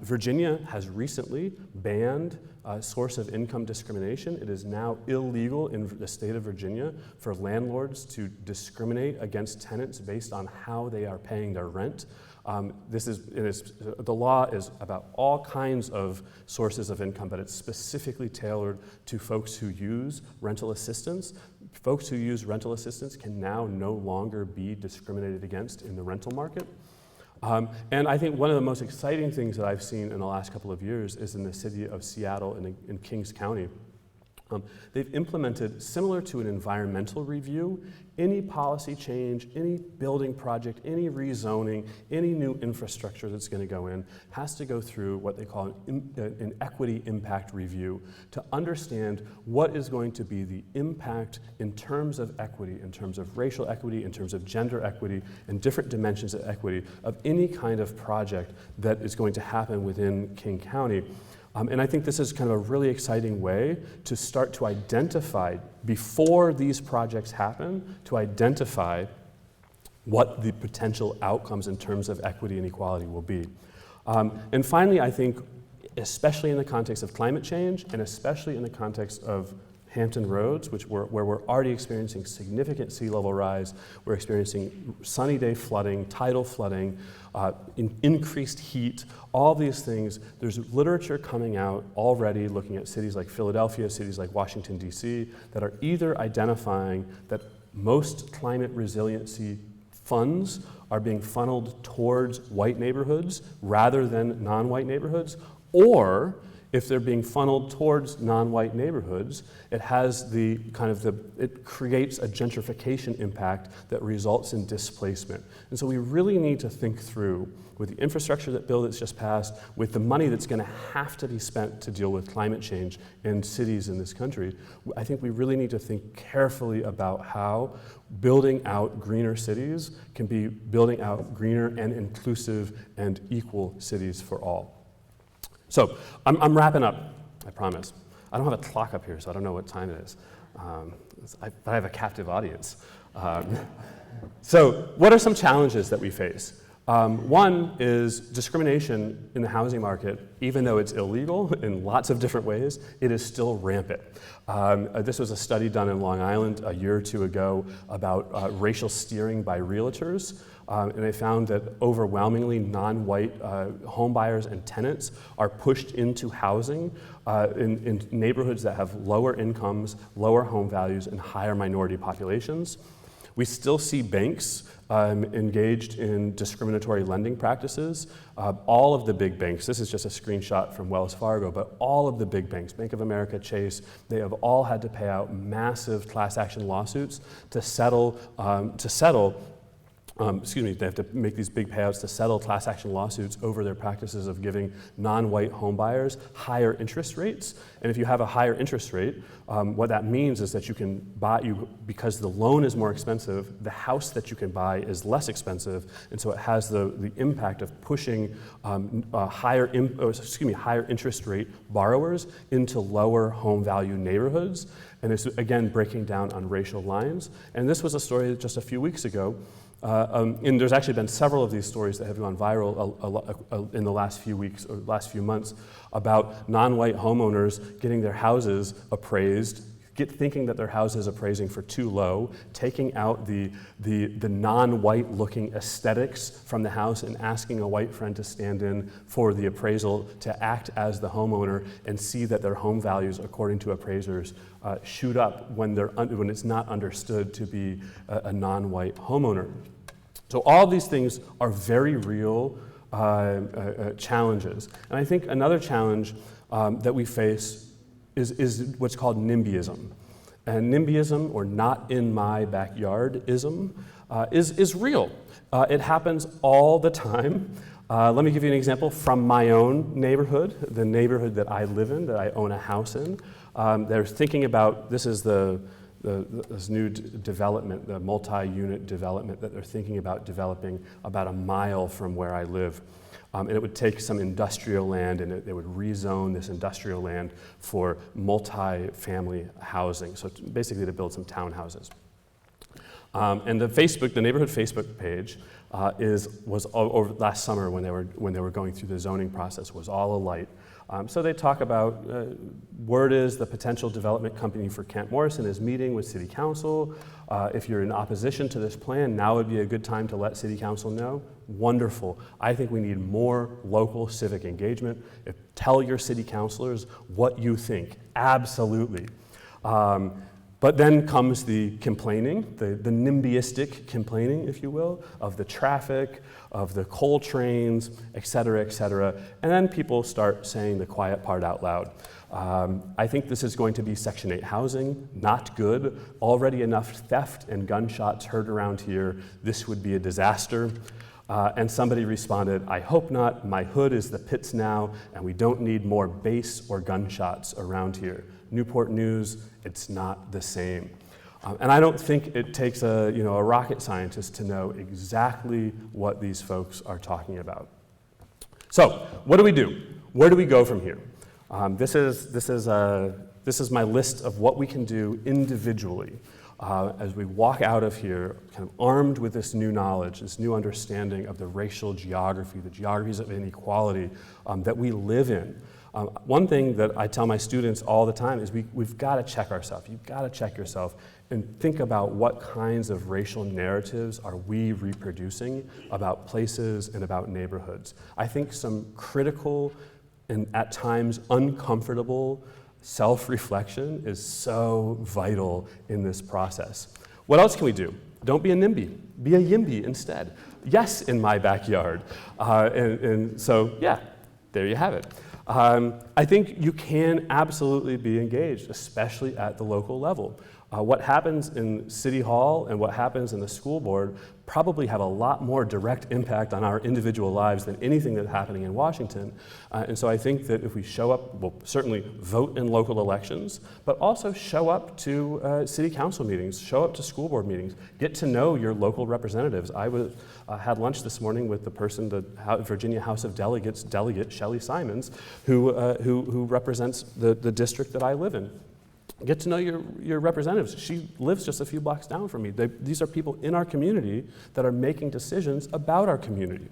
Virginia has recently banned source of income discrimination. It is now illegal in the state of Virginia for landlords to discriminate against tenants based on how they are paying their rent. The law is about all kinds of sources of income, but it's specifically tailored to folks who use rental assistance. Folks who use rental assistance can now no longer be discriminated against in the rental market. And I think one of the most exciting things that I've seen in the last couple of years is in the city of Seattle in Kings County. They've implemented, similar to an environmental review, any policy change, any building project, any rezoning, any new infrastructure that's going to go in has to go through what they call an equity impact review to understand what is going to be the impact in terms of equity, in terms of racial equity, in terms of gender equity, and different dimensions of equity of any kind of project that is going to happen within King County. And I think this is kind of a really exciting way to start to identify, before these projects happen, to identify what the potential outcomes in terms of equity and equality will be. And finally, I think, especially in the context of climate change, and especially in the context of Hampton Roads, where we're already experiencing significant sea level rise, we're experiencing sunny day flooding, tidal flooding, increased heat, all these things. There's literature coming out already looking at cities like Philadelphia, cities like Washington, D.C., that are either identifying that most climate resiliency funds are being funneled towards white neighborhoods rather than non-white neighborhoods, or if they're being funneled towards non-white neighborhoods, it has it creates a gentrification impact that results in displacement. And so we really need to think through, with the infrastructure bill that's just passed, with the money that's going to have to be spent to deal with climate change in cities in this country, I think we really need to think carefully about how building out greener cities can be building out greener and inclusive and equal cities for all. So I'm wrapping up, I promise. I don't have a clock up here, so I don't know what time it is. But I have a captive audience. So what are some challenges that we face? One is discrimination in the housing market. Even though it's illegal in lots of different ways, it is still rampant. This was a study done in Long Island a year or two ago about racial steering by realtors. And they found that overwhelmingly non-white home buyers and tenants are pushed into housing in neighborhoods that have lower incomes, lower home values, and higher minority populations. We still see banks engaged in discriminatory lending practices. All of the big banks, this is just a screenshot from Wells Fargo, but all of the big banks, Bank of America, Chase, they have all had to pay out massive class action lawsuits to settle they have to make these big payouts to settle class action lawsuits over their practices of giving non-white home buyers higher interest rates. And if you have a higher interest rate, what that means is that you can buy, because the loan is more expensive, the house that you can buy is less expensive, and so it has the impact of pushing higher interest rate borrowers into lower home value neighborhoods. And it's, again, breaking down on racial lines. And this was a story just a few weeks ago. And there's actually been several of these stories that have gone viral in the last few weeks or last few months about non-white homeowners getting their houses appraised, thinking that their house is appraising for too low, taking out the non-white looking aesthetics from the house and asking a white friend to stand in for the appraisal to act as the homeowner and see that their home values, according to appraisers, shoot up when it's not understood to be a non-white homeowner. So all of these things are very real challenges. And I think another challenge that we face is what's called NIMBYism. And NIMBYism, or not in my backyardism, is real. It happens all the time. Let me give you an example from my own neighborhood, the neighborhood that I live in, that I own a house in. They're thinking about, this is this new development, the multi-unit development that they're thinking about developing about a mile from where I live. And it would take some industrial land, and they would rezone this industrial land for multi-family housing. So basically to build some townhouses. And the neighborhood Facebook page was over last summer when they were going through the zoning process, was all alight. So they talk about, word is the potential development company for Kent Morrison is meeting with City Council. If you're in opposition to this plan, now would be a good time to let City Council know. Wonderful. I think we need more local civic engagement. Tell your city councilors what you think. Absolutely. But then comes the complaining, the NIMBYistic complaining, if you will, of the traffic, of the coal trains, et cetera, and then people start saying the quiet part out loud. I think this is going to be Section 8 housing, not good. Already enough theft and gunshots heard around here. This would be a disaster. And somebody responded, I hope not. My hood is the pits now, and we don't need more bass or gunshots around here. Newport News, it's not the same. And I don't think it takes a rocket scientist to know exactly what these folks are talking about. So, what do we do? Where do we go from here? This is my list of what we can do individually as we walk out of here, kind of armed with this new knowledge, this new understanding of the racial geography, the geographies of inequality that we live in. One thing that I tell my students all the time is we've got to check ourselves. You've got to check yourself and think about what kinds of racial narratives are we reproducing about places and about neighborhoods. I think some critical and at times uncomfortable self-reflection is so vital in this process. What else can we do? Don't be a NIMBY, be a YIMBY instead. Yes, in my backyard. And so, yeah, there you have it. I think you can absolutely be engaged, especially at the local level. What happens in City Hall and what happens in the school board probably have a lot more direct impact on our individual lives than anything that's happening in Washington. And so I think that if we show up, we'll certainly vote in local elections, but also show up to city council meetings, show up to school board meetings, get to know your local representatives. I had lunch this morning with the person, the Virginia House of Delegates delegate, Shelley Simons, who represents the district that I live in. Get to know your representatives. She lives just a few blocks down from me. These are people in our community that are making decisions about our community.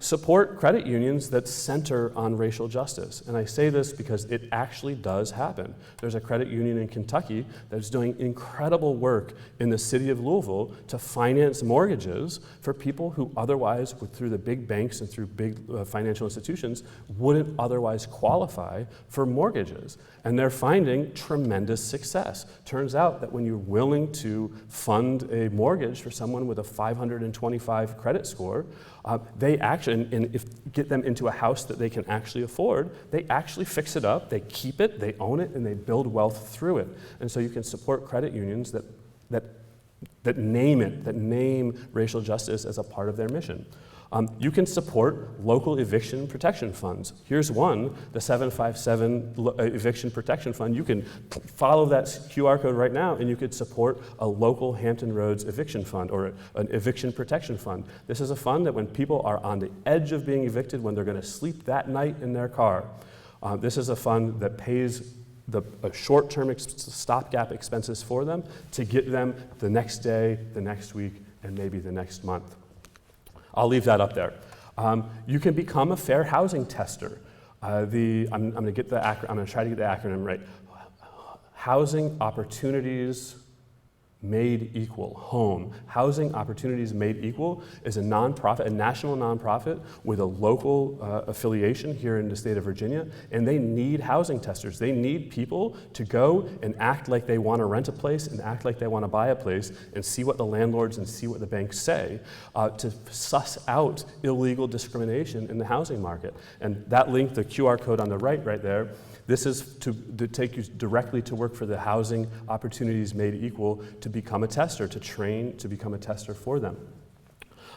Support credit unions that center on racial justice. And I say this because it actually does happen. There's a credit union in Kentucky that's doing incredible work in the city of Louisville to finance mortgages for people who otherwise, through the big banks and through big financial institutions, wouldn't otherwise qualify for mortgages. And they're finding tremendous success. Turns out that when you're willing to fund a mortgage for someone with a 525 credit score, they actually, and if get them into a house that they can actually afford, they actually fix it up, they keep it, they own it, and they build wealth through it. And so you can support credit unions that name racial justice as a part of their mission. You can support local eviction protection funds. Here's one, the 757 Eviction Protection Fund. You can follow that QR code right now and you could support a local Hampton Roads eviction fund or an eviction protection fund. This is a fund that when people are on the edge of being evicted, when they're gonna sleep that night in their car, this is a fund that pays the short-term stopgap expenses for them to get them the next day, the next week, and maybe the next month. I'll leave that up there. You can become a fair housing tester. I'm going to try to get the acronym right. Housing Opportunities Made Equal, HOME. Housing Opportunities Made Equal is a nonprofit, a national nonprofit with a local affiliation here in the state of Virginia, and they need housing testers. They need people to go and act like they want to rent a place and act like they want to buy a place and see what the landlords and see what the banks say to suss out illegal discrimination in the housing market. And that link, the QR code on the right there, this is to take you directly to work for the Housing Opportunities Made Equal to become a tester, to train to become a tester for them.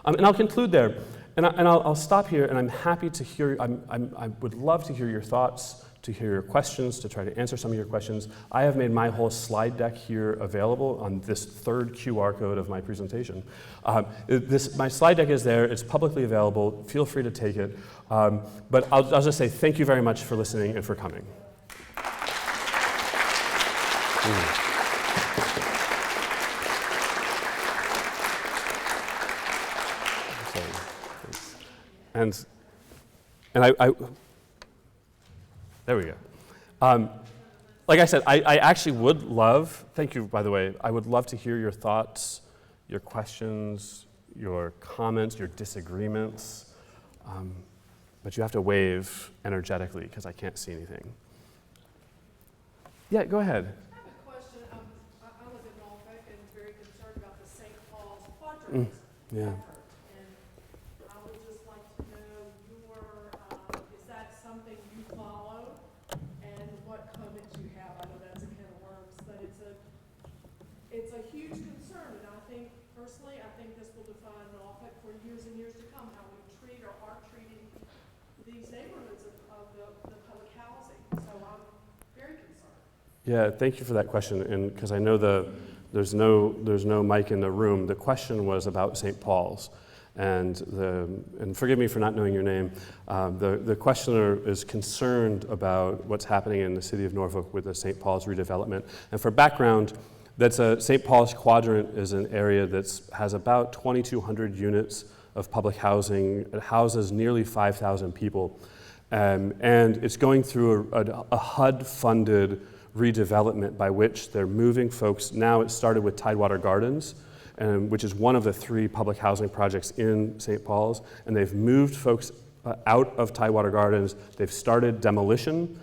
And I'll conclude there, and I'll stop here, and I'm happy to hear, I would love to hear your thoughts, to hear your questions, to try to answer some of your questions. I have made my whole slide deck here available on this third QR code of my presentation. My slide deck is there, it's publicly available, feel free to take it. But I'll just say thank you very much for listening and for coming. And I there we go. Like I said, I actually would love, thank you by the way, I would love to hear your thoughts, your questions, your comments, your disagreements. But you have to wave energetically because I can't see anything. Yeah, go ahead. I have a question. Yeah. And I would just like to know is that something you follow and what comments you have? I know that's a can of worms, but it's a huge concern, and I think, personally, I think this will define Norfolk for years and years to come, how we treat or are treating these neighborhoods of the public housing. So I'm very concerned. Yeah, thank you for that question, and because I know there's no mic in the room. The question was about St. Paul's, and forgive me for not knowing your name. The questioner is concerned about what's happening in the city of Norfolk with the St. Paul's redevelopment. And for background, St. Paul's Quadrant is an area that has about 2,200 units of public housing. It houses nearly 5,000 people, and it's going through a HUD-funded redevelopment by which they're moving folks. Now it started with Tidewater Gardens, which is one of the 3 public housing projects in St. Paul's, and they've moved folks out of Tidewater Gardens. They've started demolition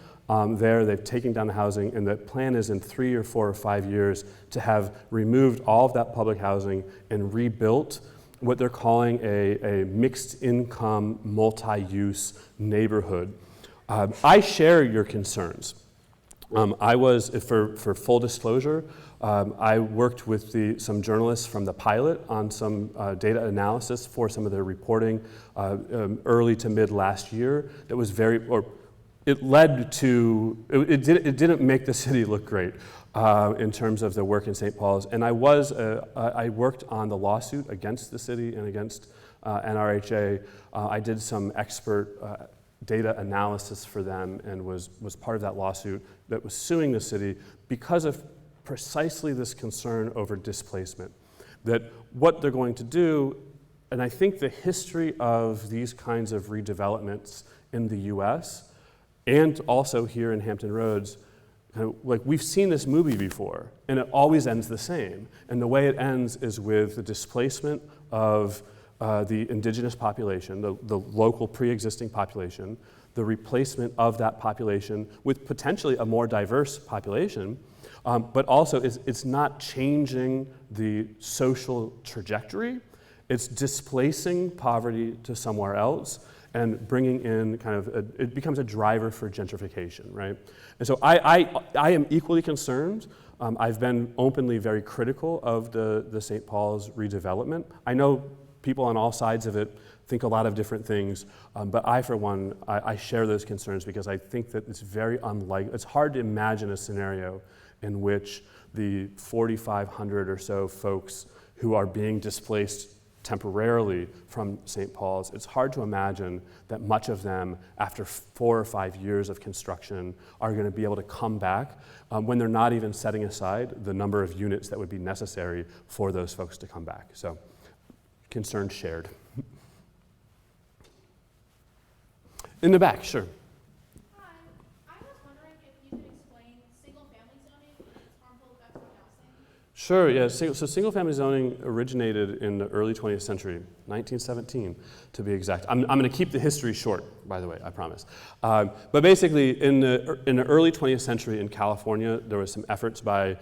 there. They've taken down the housing, and the plan is in 3 or 4 or 5 years to have removed all of that public housing and rebuilt what they're calling a mixed income, multi-use neighborhood. I share your concerns. I was, for full disclosure, I worked with some journalists from the pilot on some data analysis for some of their reporting early to mid last year. That was it didn't make the city look great in terms of the work in St. Paul's. And I worked on the lawsuit against the city and against NRHA. I did some expert data analysis for them and was part of that lawsuit that was suing the city because of precisely this concern over displacement. That what they're going to do, and I think the history of these kinds of redevelopments in the US and also here in Hampton Roads, we've seen this movie before, and it always ends the same. And the way it ends is with the displacement of the indigenous population, the local pre-existing population, the replacement of that population with potentially a more diverse population, but also it's not changing the social trajectory. It's displacing poverty to somewhere else and bringing in it becomes a driver for gentrification, right? And so I am equally concerned. I've been openly very critical of the St. Paul's redevelopment. I know people on all sides of it think a lot of different things, but I, for one, I share those concerns because I think that it's very unlikely. It's hard to imagine a scenario in which the 4,500 or so folks who are being displaced temporarily from St. Paul's, it's hard to imagine that much of them, after 4 or 5 years of construction, are going to be able to come back when they're not even setting aside the number of units that would be necessary for those folks to come back. So, concern shared. In the back, sure. Hi, I was wondering if you could explain single-family zoning and its harmful effects on housing. Sure, yeah. So single-family zoning originated in the early 20th century, 1917 to be exact. I'm going to keep the history short, by the way, I promise. But basically, in the early 20th century in California, there was some efforts by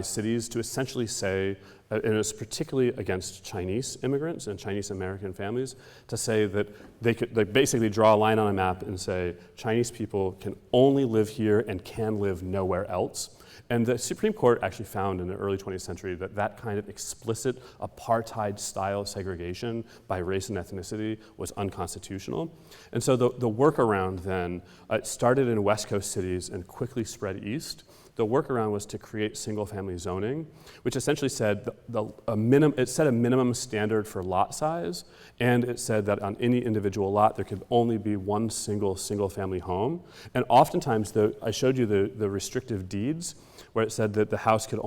cities to essentially say, and it was particularly against Chinese immigrants and Chinese American families, to say that they basically draw a line on a map and say Chinese people can only live here and can live nowhere else. And the Supreme Court actually found in the early 20th century that that kind of explicit apartheid-style segregation by race and ethnicity was unconstitutional. And so the workaround then started in West Coast cities and quickly spread east. The workaround was to create single-family zoning, which essentially said it set a minimum standard for lot size, and it said that on any individual lot there could only be one single-family home. And oftentimes, I showed you the restrictive deeds, where it said that the house could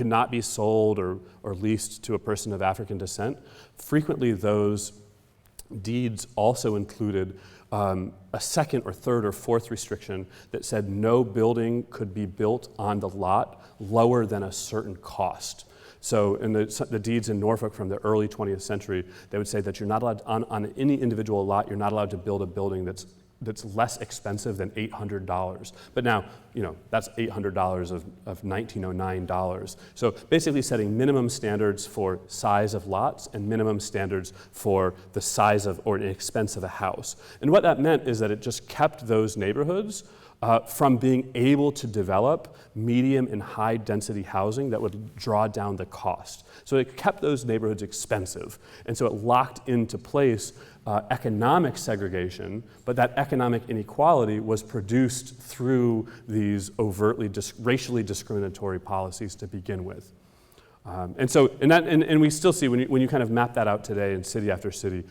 not be sold or leased to a person of African descent. Frequently, those deeds also included a second or third or fourth restriction that said no building could be built on the lot lower than a certain cost. So in the deeds in Norfolk from the early 20th century, they would say that you're not allowed, on any individual lot, you're not allowed to build a building that's that's less expensive than $800. But now, that's $800 of 1909 dollars. So basically setting minimum standards for size of lots and minimum standards for the size of or the expense of a house. And what that meant is that it just kept those neighborhoods from being able to develop medium and high density housing that would draw down the cost. So it kept those neighborhoods expensive. And so it locked into place economic segregation, but that economic inequality was produced through these overtly racially discriminatory policies to begin with. And we still see, when you kind of map that out today in city after city,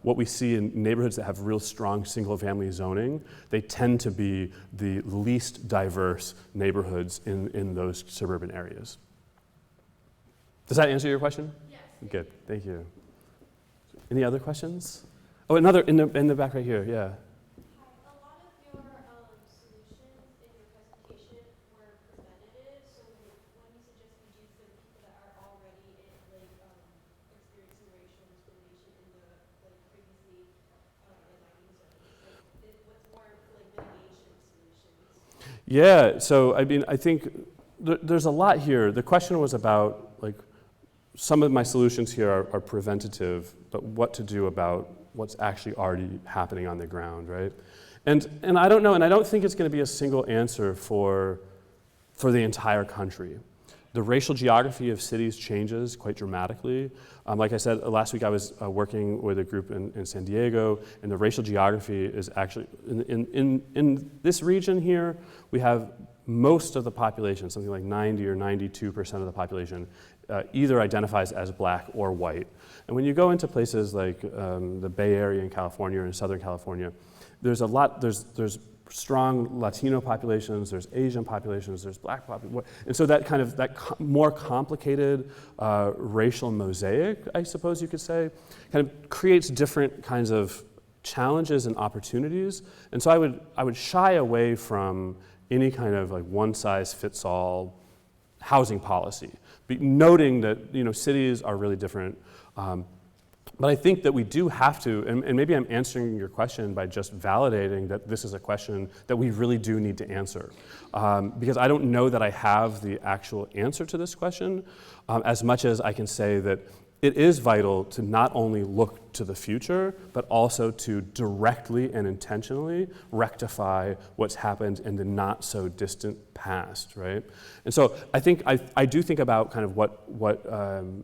what we see in neighborhoods that have real strong single-family zoning, they tend to be the least diverse neighborhoods in those suburban areas. Does that answer your question? Yes. Good, thank you. Any other questions? Oh, another in the back right here, yeah. A lot of your solutions in your presentation were preventative. So when you suggest we do for the people that are already experiencing racial discrimination in the previously enlightened zones, what's more mitigation solutions? Yeah, so I mean, I think there's a lot here. The question was about some of my solutions here are preventative, but what to do about what's actually already happening on the ground, right? And I don't know, and I don't think it's going to be a single answer for the entire country. The racial geography of cities changes quite dramatically. Like I said, last week I was working with a group in San Diego, and the racial geography is actually, in this region here, we have most of the population, something like 90 or 92% of the population, either identifies as black or white. And when you go into places like the Bay Area in California or in Southern California, there's strong Latino populations, there's Asian populations, there's black populations. And so that more complicated racial mosaic, I suppose you could say, kind of creates different kinds of challenges and opportunities. And so I would shy away from any kind of one-size-fits-all housing policy, noting that cities are really different. But I think that we do have to, and maybe I'm answering your question by just validating that this is a question that we really do need to answer. Because I don't know that I have the actual answer to this question, as much as I can say that it is vital to not only look to the future, but also to directly and intentionally rectify what's happened in the not so distant past, right? And so I think I do think about kind of what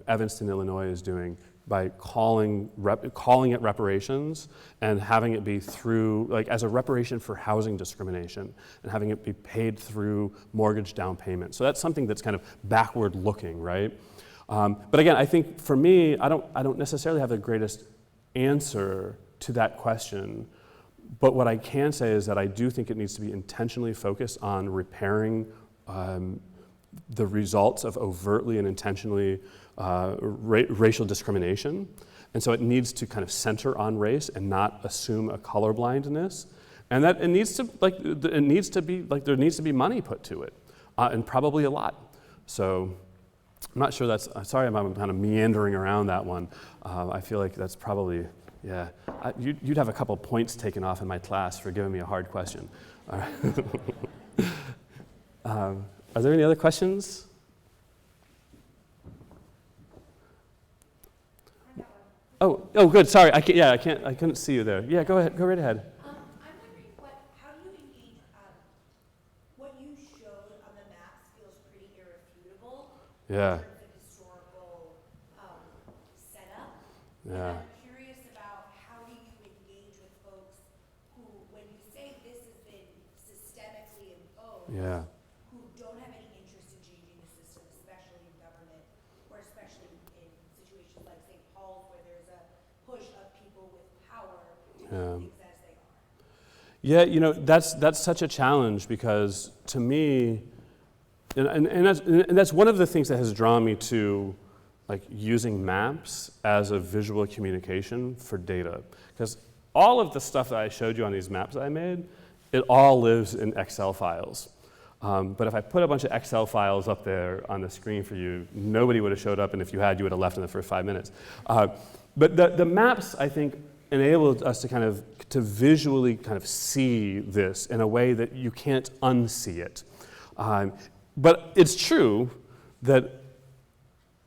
Evanston, Illinois is doing by calling it reparations and having it be through, as a reparation for housing discrimination and having it be paid through mortgage down payment. So that's something that's kind of backward looking, right? But again, I think for me, I don't necessarily have the greatest answer to that question. But what I can say is that I do think it needs to be intentionally focused on repairing the results of overtly and intentionally racial discrimination. And so it needs to kind of center on race and not assume a colorblindness. And that it needs to be there needs to be money put to it, and probably a lot. So I'm not sure that's, sorry I'm kind of meandering around that one. I feel like that's probably, yeah. You'd have a couple points taken off in my class for giving me a hard question. All right. Are there any other questions? Oh, good. Sorry, I couldn't see you there. Yeah, go ahead. Go right ahead. I'm wondering how do you engage? What you showed on the maps feels pretty irrefutable. Yeah. In terms of historical setup. Yeah. And I'm curious about how do you engage with folks who, when you say this has been systemically imposed, Yeah. who don't have any interest in changing the system, especially in government, or especially in situations like St. Paul's, where there's a push of people with power to do things as they are. Yeah, that's such a challenge because to me, and that's one of the things that has drawn me to using maps as a visual communication for data. Because all of the stuff that I showed you on these maps that I made, it all lives in Excel files. But if I put a bunch of Excel files up there on the screen for you, nobody would have showed up, and if you had, you would have left in the first 5 minutes. But the maps, I think, enabled us to kind of to visually kind of see this in a way that you can't unsee it. But it's true that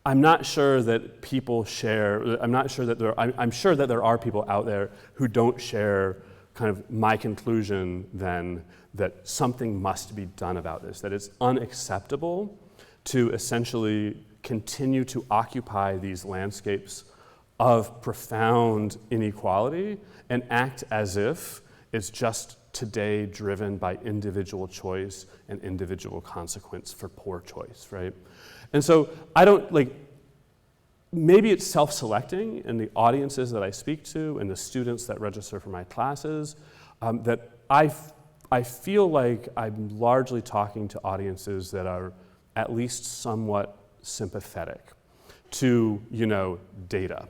I'm not sure that people share, I'm sure that there are people out there who don't share kind of my conclusion then that something must be done about this, that it's unacceptable to essentially continue to occupy these landscapes of profound inequality and act as if it's just today driven by individual choice and individual consequence for poor choice, right? And so I don't, like, maybe it's self-selecting in the audiences that I speak to and the students that register for my classes, that I feel like I'm largely talking to audiences that are at least somewhat sympathetic to, data.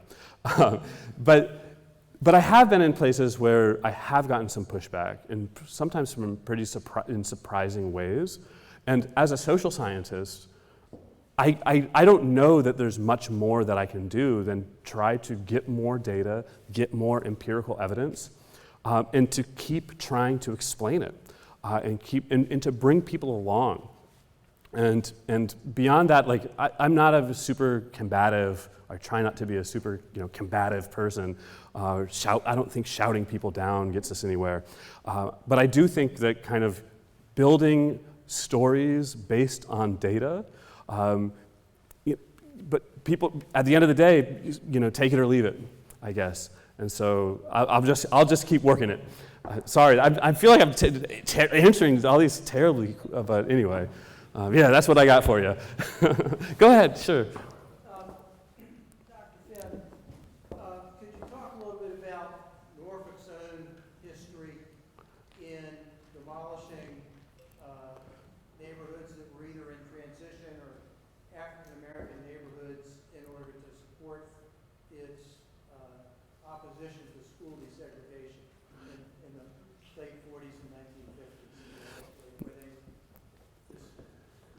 But I have been in places where I have gotten some pushback, and sometimes from pretty surprising ways. And as a social scientist, I don't know that there's much more that I can do than try to get more data, get more empirical evidence, and to keep trying to explain it, and to bring people along. And beyond that, like I'm not a super combative. I try not to be a super combative person. I don't think shouting people down gets us anywhere. But I do think that kind of building stories based on data. But people, at the end of the day, take it or leave it, I guess. And so I'll just keep working it. Sorry, I feel like I'm answering all these terribly, but anyway, yeah, that's what I got for you. Go ahead, sure. Dr. Finn, could you talk a little bit about Norfolk's own history in demolishing neighborhoods that were either in transition or African-American neighborhoods in order to support its opposition to school desegregation in the late 40s and 1950s, where they just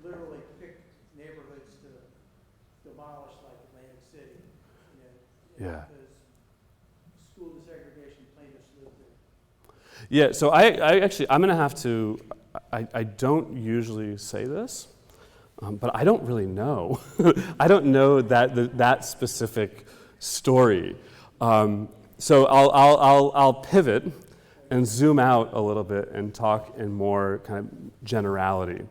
literally picked neighborhoods to demolish, like Atlantic City, Yeah. because school desegregation plaintiffs lived there. Yeah, so I'm gonna have to, I don't usually say this, but I don't really know. I don't know that specific story. So I'll pivot and zoom out a little bit and talk in more kind of generality.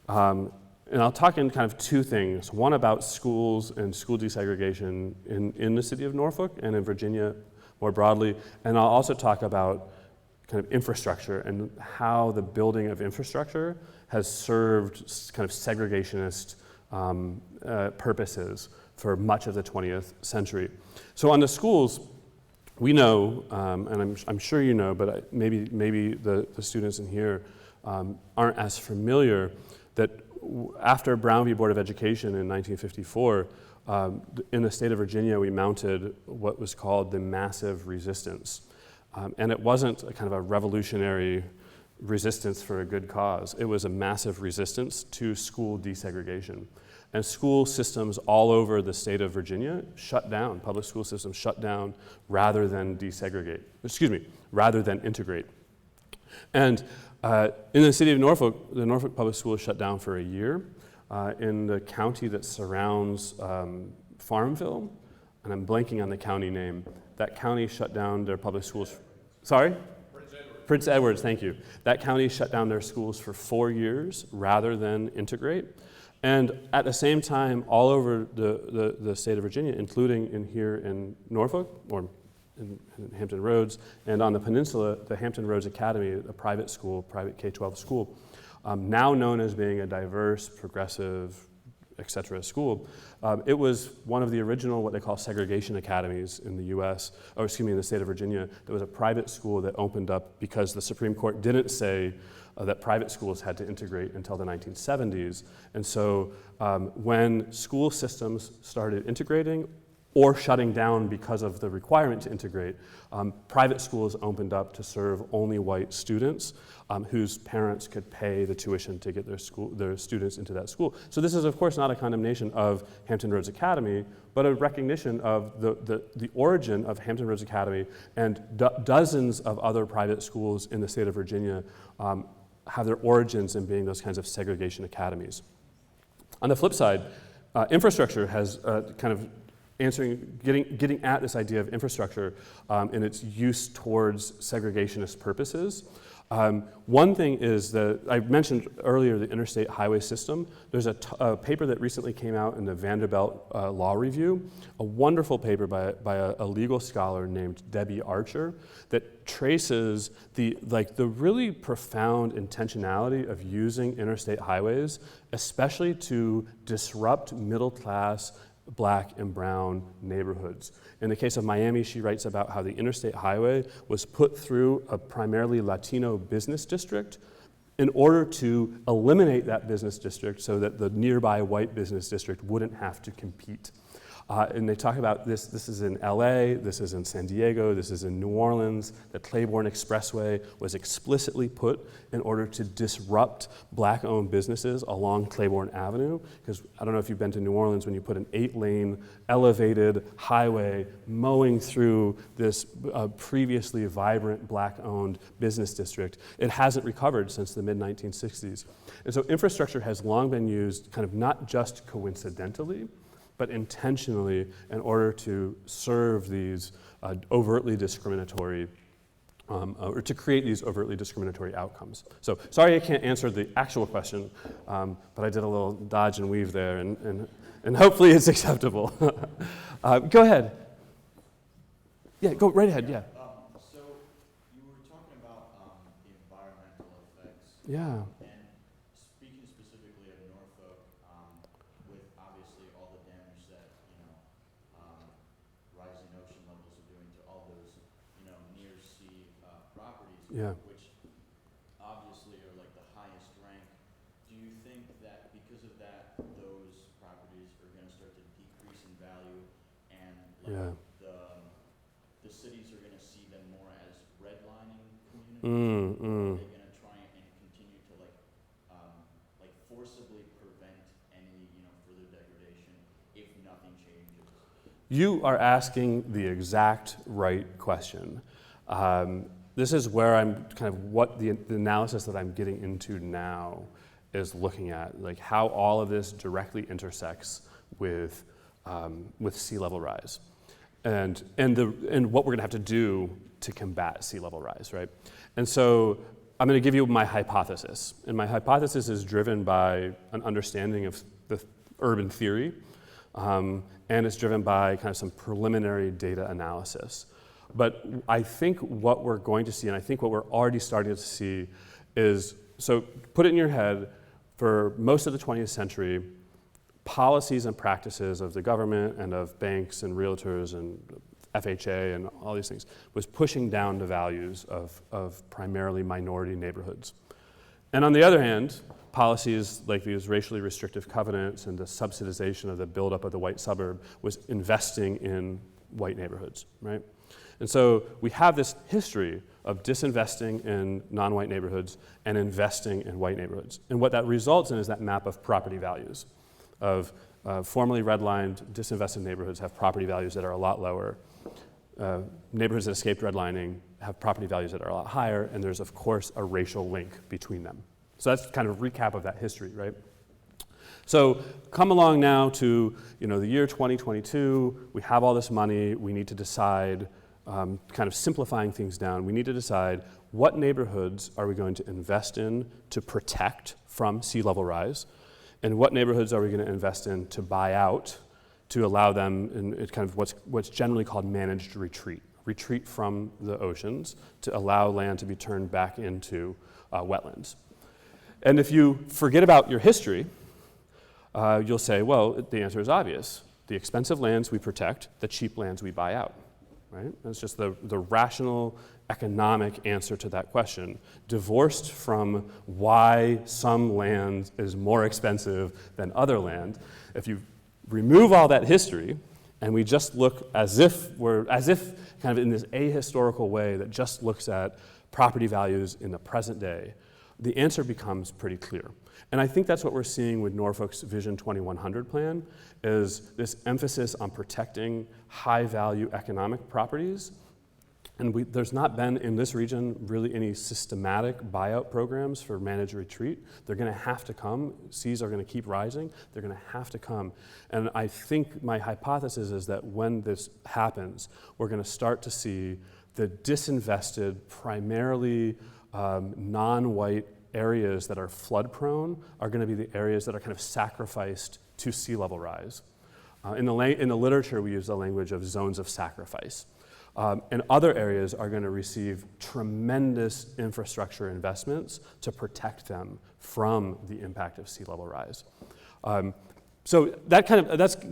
And I'll talk in kind of two things. One about schools and school desegregation in the city of Norfolk and in Virginia more broadly. And I'll also talk about kind of infrastructure and how the building of infrastructure has served kind of segregationist purposes for much of the 20th century. So on the schools, we know, and I'm sure you know, but maybe the students in here aren't as familiar, that after Brown v. Board of Education in 1954, in the state of Virginia, we mounted what was called the massive resistance. And it wasn't a kind of a revolutionary resistance for a good cause. It was a massive resistance to school desegregation. And school systems all over the state of Virginia shut down, public school systems shut down rather than rather than integrate. And in the city of Norfolk, the Norfolk Public Schools shut down for a year. In the county that surrounds Farmville, and I'm blanking on the county name, that county shut down their public schools. Sorry? Prince Edwards, thank you. That county shut down their schools for 4 years rather than integrate. And at the same time, all over the state of Virginia, including here in Norfolk, or in Hampton Roads, and on the peninsula, the Hampton Roads Academy, a private school, private K-12 school, now known as being a diverse, progressive, et cetera school. It was one of the original, what they call segregation academies in the US, in the state of Virginia. There was a private school that opened up because the Supreme Court didn't say that private schools had to integrate until the 1970s. And so when school systems started integrating, or shutting down because of the requirement to integrate, private schools opened up to serve only white students whose parents could pay the tuition to get their students into that school. So this is, of course, not a condemnation of Hampton Roads Academy, but a recognition of the origin of Hampton Roads Academy, and dozens of other private schools in the state of Virginia have their origins in being those kinds of segregation academies. On the flip side, infrastructure has kind of getting at this idea of infrastructure in its use towards segregationist purposes. One thing is that I mentioned earlier the interstate highway system. There's a paper that recently came out in the Vanderbilt Law Review, a wonderful paper by a legal scholar named Debbie Archer that traces the really profound intentionality of using interstate highways, especially to disrupt middle-class Black and brown neighborhoods. In the case of Miami, she writes about how the interstate highway was put through a primarily Latino business district in order to eliminate that business district so that the nearby white business district wouldn't have to compete. And they talk about this. This is in LA, this is in San Diego, this is in New Orleans. The Claiborne Expressway was explicitly put in order to disrupt Black-owned businesses along Claiborne Avenue. Because I don't know if you've been to New Orleans, when you put an 8-lane elevated highway mowing through this previously vibrant Black-owned business district, it hasn't recovered since the mid-1960s. And so infrastructure has long been used kind of not just coincidentally, but intentionally in order to serve these overtly discriminatory, or to create these overtly discriminatory outcomes. So sorry I can't answer the actual question, but I did a little dodge and weave there, and hopefully it's acceptable. Go ahead. Yeah, go right ahead, yeah. So you were talking about the environmental effects. Yeah. And speaking specifically of Norfolk, with obviously all the damage that, rising ocean levels are doing to all those, near sea properties, Yeah. which obviously are like the highest rank. Do you think that because of that, those properties are going to start to decrease in value, and Yeah. the cities are going to see them more as redlining communities? Mm, Or mm. are they going to try and continue to forcibly prevent any further degradation if nothing changes? You are asking the exact right question. This is where I'm kind of what the analysis that I'm getting into now is looking at, like how all of this directly intersects with sea level rise, and what we're going to have to do to combat sea level rise, right? And so I'm going to give you my hypothesis, and my hypothesis is driven by an understanding of the urban theory, and it's driven by kind of some preliminary data analysis. But I think what we're going to see, and I think what we're already starting to see, is, so put it in your head, for most of the 20th century, policies and practices of the government and of banks and realtors and FHA and all these things was pushing down the values of primarily minority neighborhoods. And on the other hand, policies like these racially restrictive covenants and the subsidization of the buildup of the white suburb was investing in white neighborhoods, right? And so we have this history of disinvesting in non-white neighborhoods and investing in white neighborhoods. And what that results in is that map of property values of formerly redlined, disinvested neighborhoods have property values that are a lot lower. Neighborhoods that escaped redlining have property values that are a lot higher, and there's, of course, a racial link between them. So that's kind of a recap of that history, right? So come along now to the year 2022, we have all this money, we need to decide, kind of simplifying things down, we need to decide what neighborhoods are we going to invest in to protect from sea level rise, and what neighborhoods are we going to invest in to buy out to allow them in kind of what's generally called managed retreat from the oceans to allow land to be turned back into wetlands. And if you forget about your history, you'll say, well, the answer is obvious. The expensive lands we protect, the cheap lands we buy out, right? That's just the rational economic answer to that question, divorced from why some land is more expensive than other land. If you remove all that history and we just look as if kind of in this ahistorical way that just looks at property values in the present day, the answer becomes pretty clear. And I think that's what we're seeing with Norfolk's Vision 2100 plan, is this emphasis on protecting high-value economic properties. And there's not been in this region really any systematic buyout programs for managed retreat. They're going to have to come. Seas are going to keep rising. They're going to have to come. And I think my hypothesis is that when this happens, we're going to start to see the disinvested, primarily non-white areas that are flood prone are going to be the areas that are kind of sacrificed to sea level rise. In the literature, we use the language of zones of sacrifice. And other areas are going to receive tremendous infrastructure investments to protect them from the impact of sea level rise. So that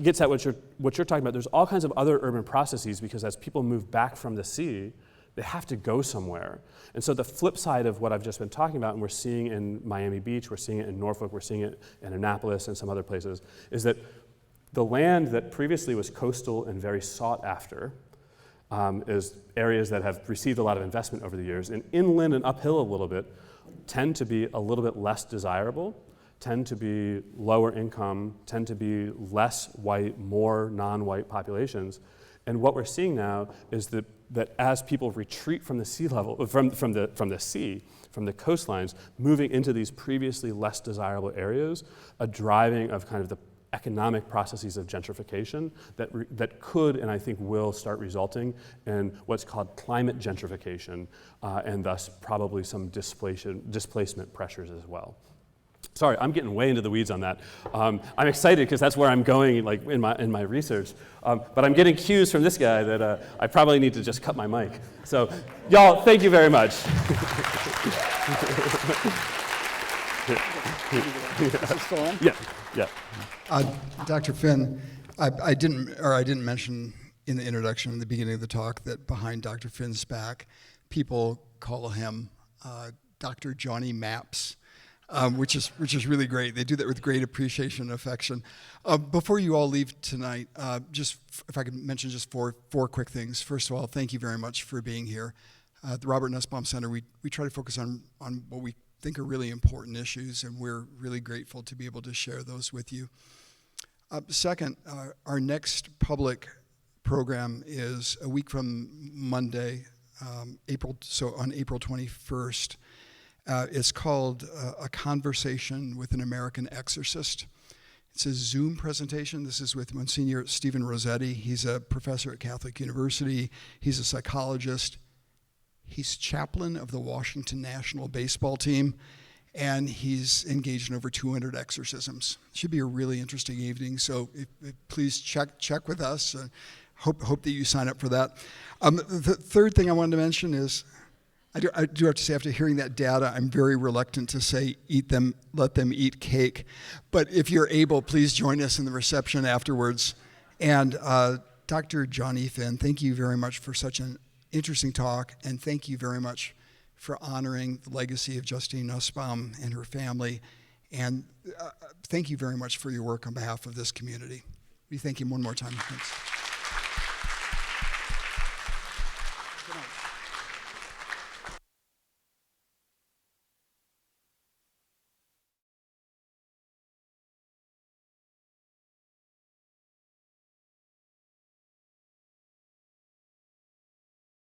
gets at what you're talking about. There's all kinds of other urban processes, because as people move back from the sea, they have to go somewhere. And so the flip side of what I've just been talking about, and we're seeing in Miami Beach, we're seeing it in Norfolk, we're seeing it in Annapolis and some other places, is that the land that previously was coastal and very sought after is areas that have received a lot of investment over the years, and inland and uphill a little bit tend to be a little bit less desirable, tend to be lower income, tend to be less white, more non-white populations. And what we're seeing now is that as people retreat from the sea level, from the sea, from the coastlines, moving into these previously less desirable areas, a driving of kind of the economic processes of gentrification that could, and I think will, start resulting in what's called climate gentrification, and thus probably some displacement pressures as well. Sorry, I'm getting way into the weeds on that. I'm excited because that's where I'm going, like in my research. But I'm getting cues from this guy that I probably need to just cut my mic. So, y'all, thank you very much. Is it still on? Yeah. Dr. Finn, I didn't mention in the introduction, in the beginning of the talk, that behind Dr. Finn's back, people call him Dr. Johnny Maps. Which is really great. They do that with great appreciation and affection. Before you all leave tonight, just if I could mention just four quick things. First of all, thank you very much for being here. At the Robert Nussbaum Center, we try to focus on what we think are really important issues, and we're really grateful to be able to share those with you. Second, our next public program is a week from Monday, on April 21st. It's called A Conversation with an American Exorcist. It's a Zoom presentation. This is with Monsignor Stephen Rossetti. He's a professor at Catholic University. He's a psychologist. He's chaplain of the Washington national baseball team, and he's engaged in over 200 exorcisms. Should be a really interesting evening, so please check with us. Hope that you sign up for that. The third thing I wanted to mention is, I do have to say, after hearing that data, I'm very reluctant to say let them eat cake. But if you're able, please join us in the reception afterwards. And Dr. Johnny Finn, thank you very much for such an interesting talk, and thank you very much for honoring the legacy of Justine Nusbaum and her family. And thank you very much for your work on behalf of this community. We thank you one more time. Thanks.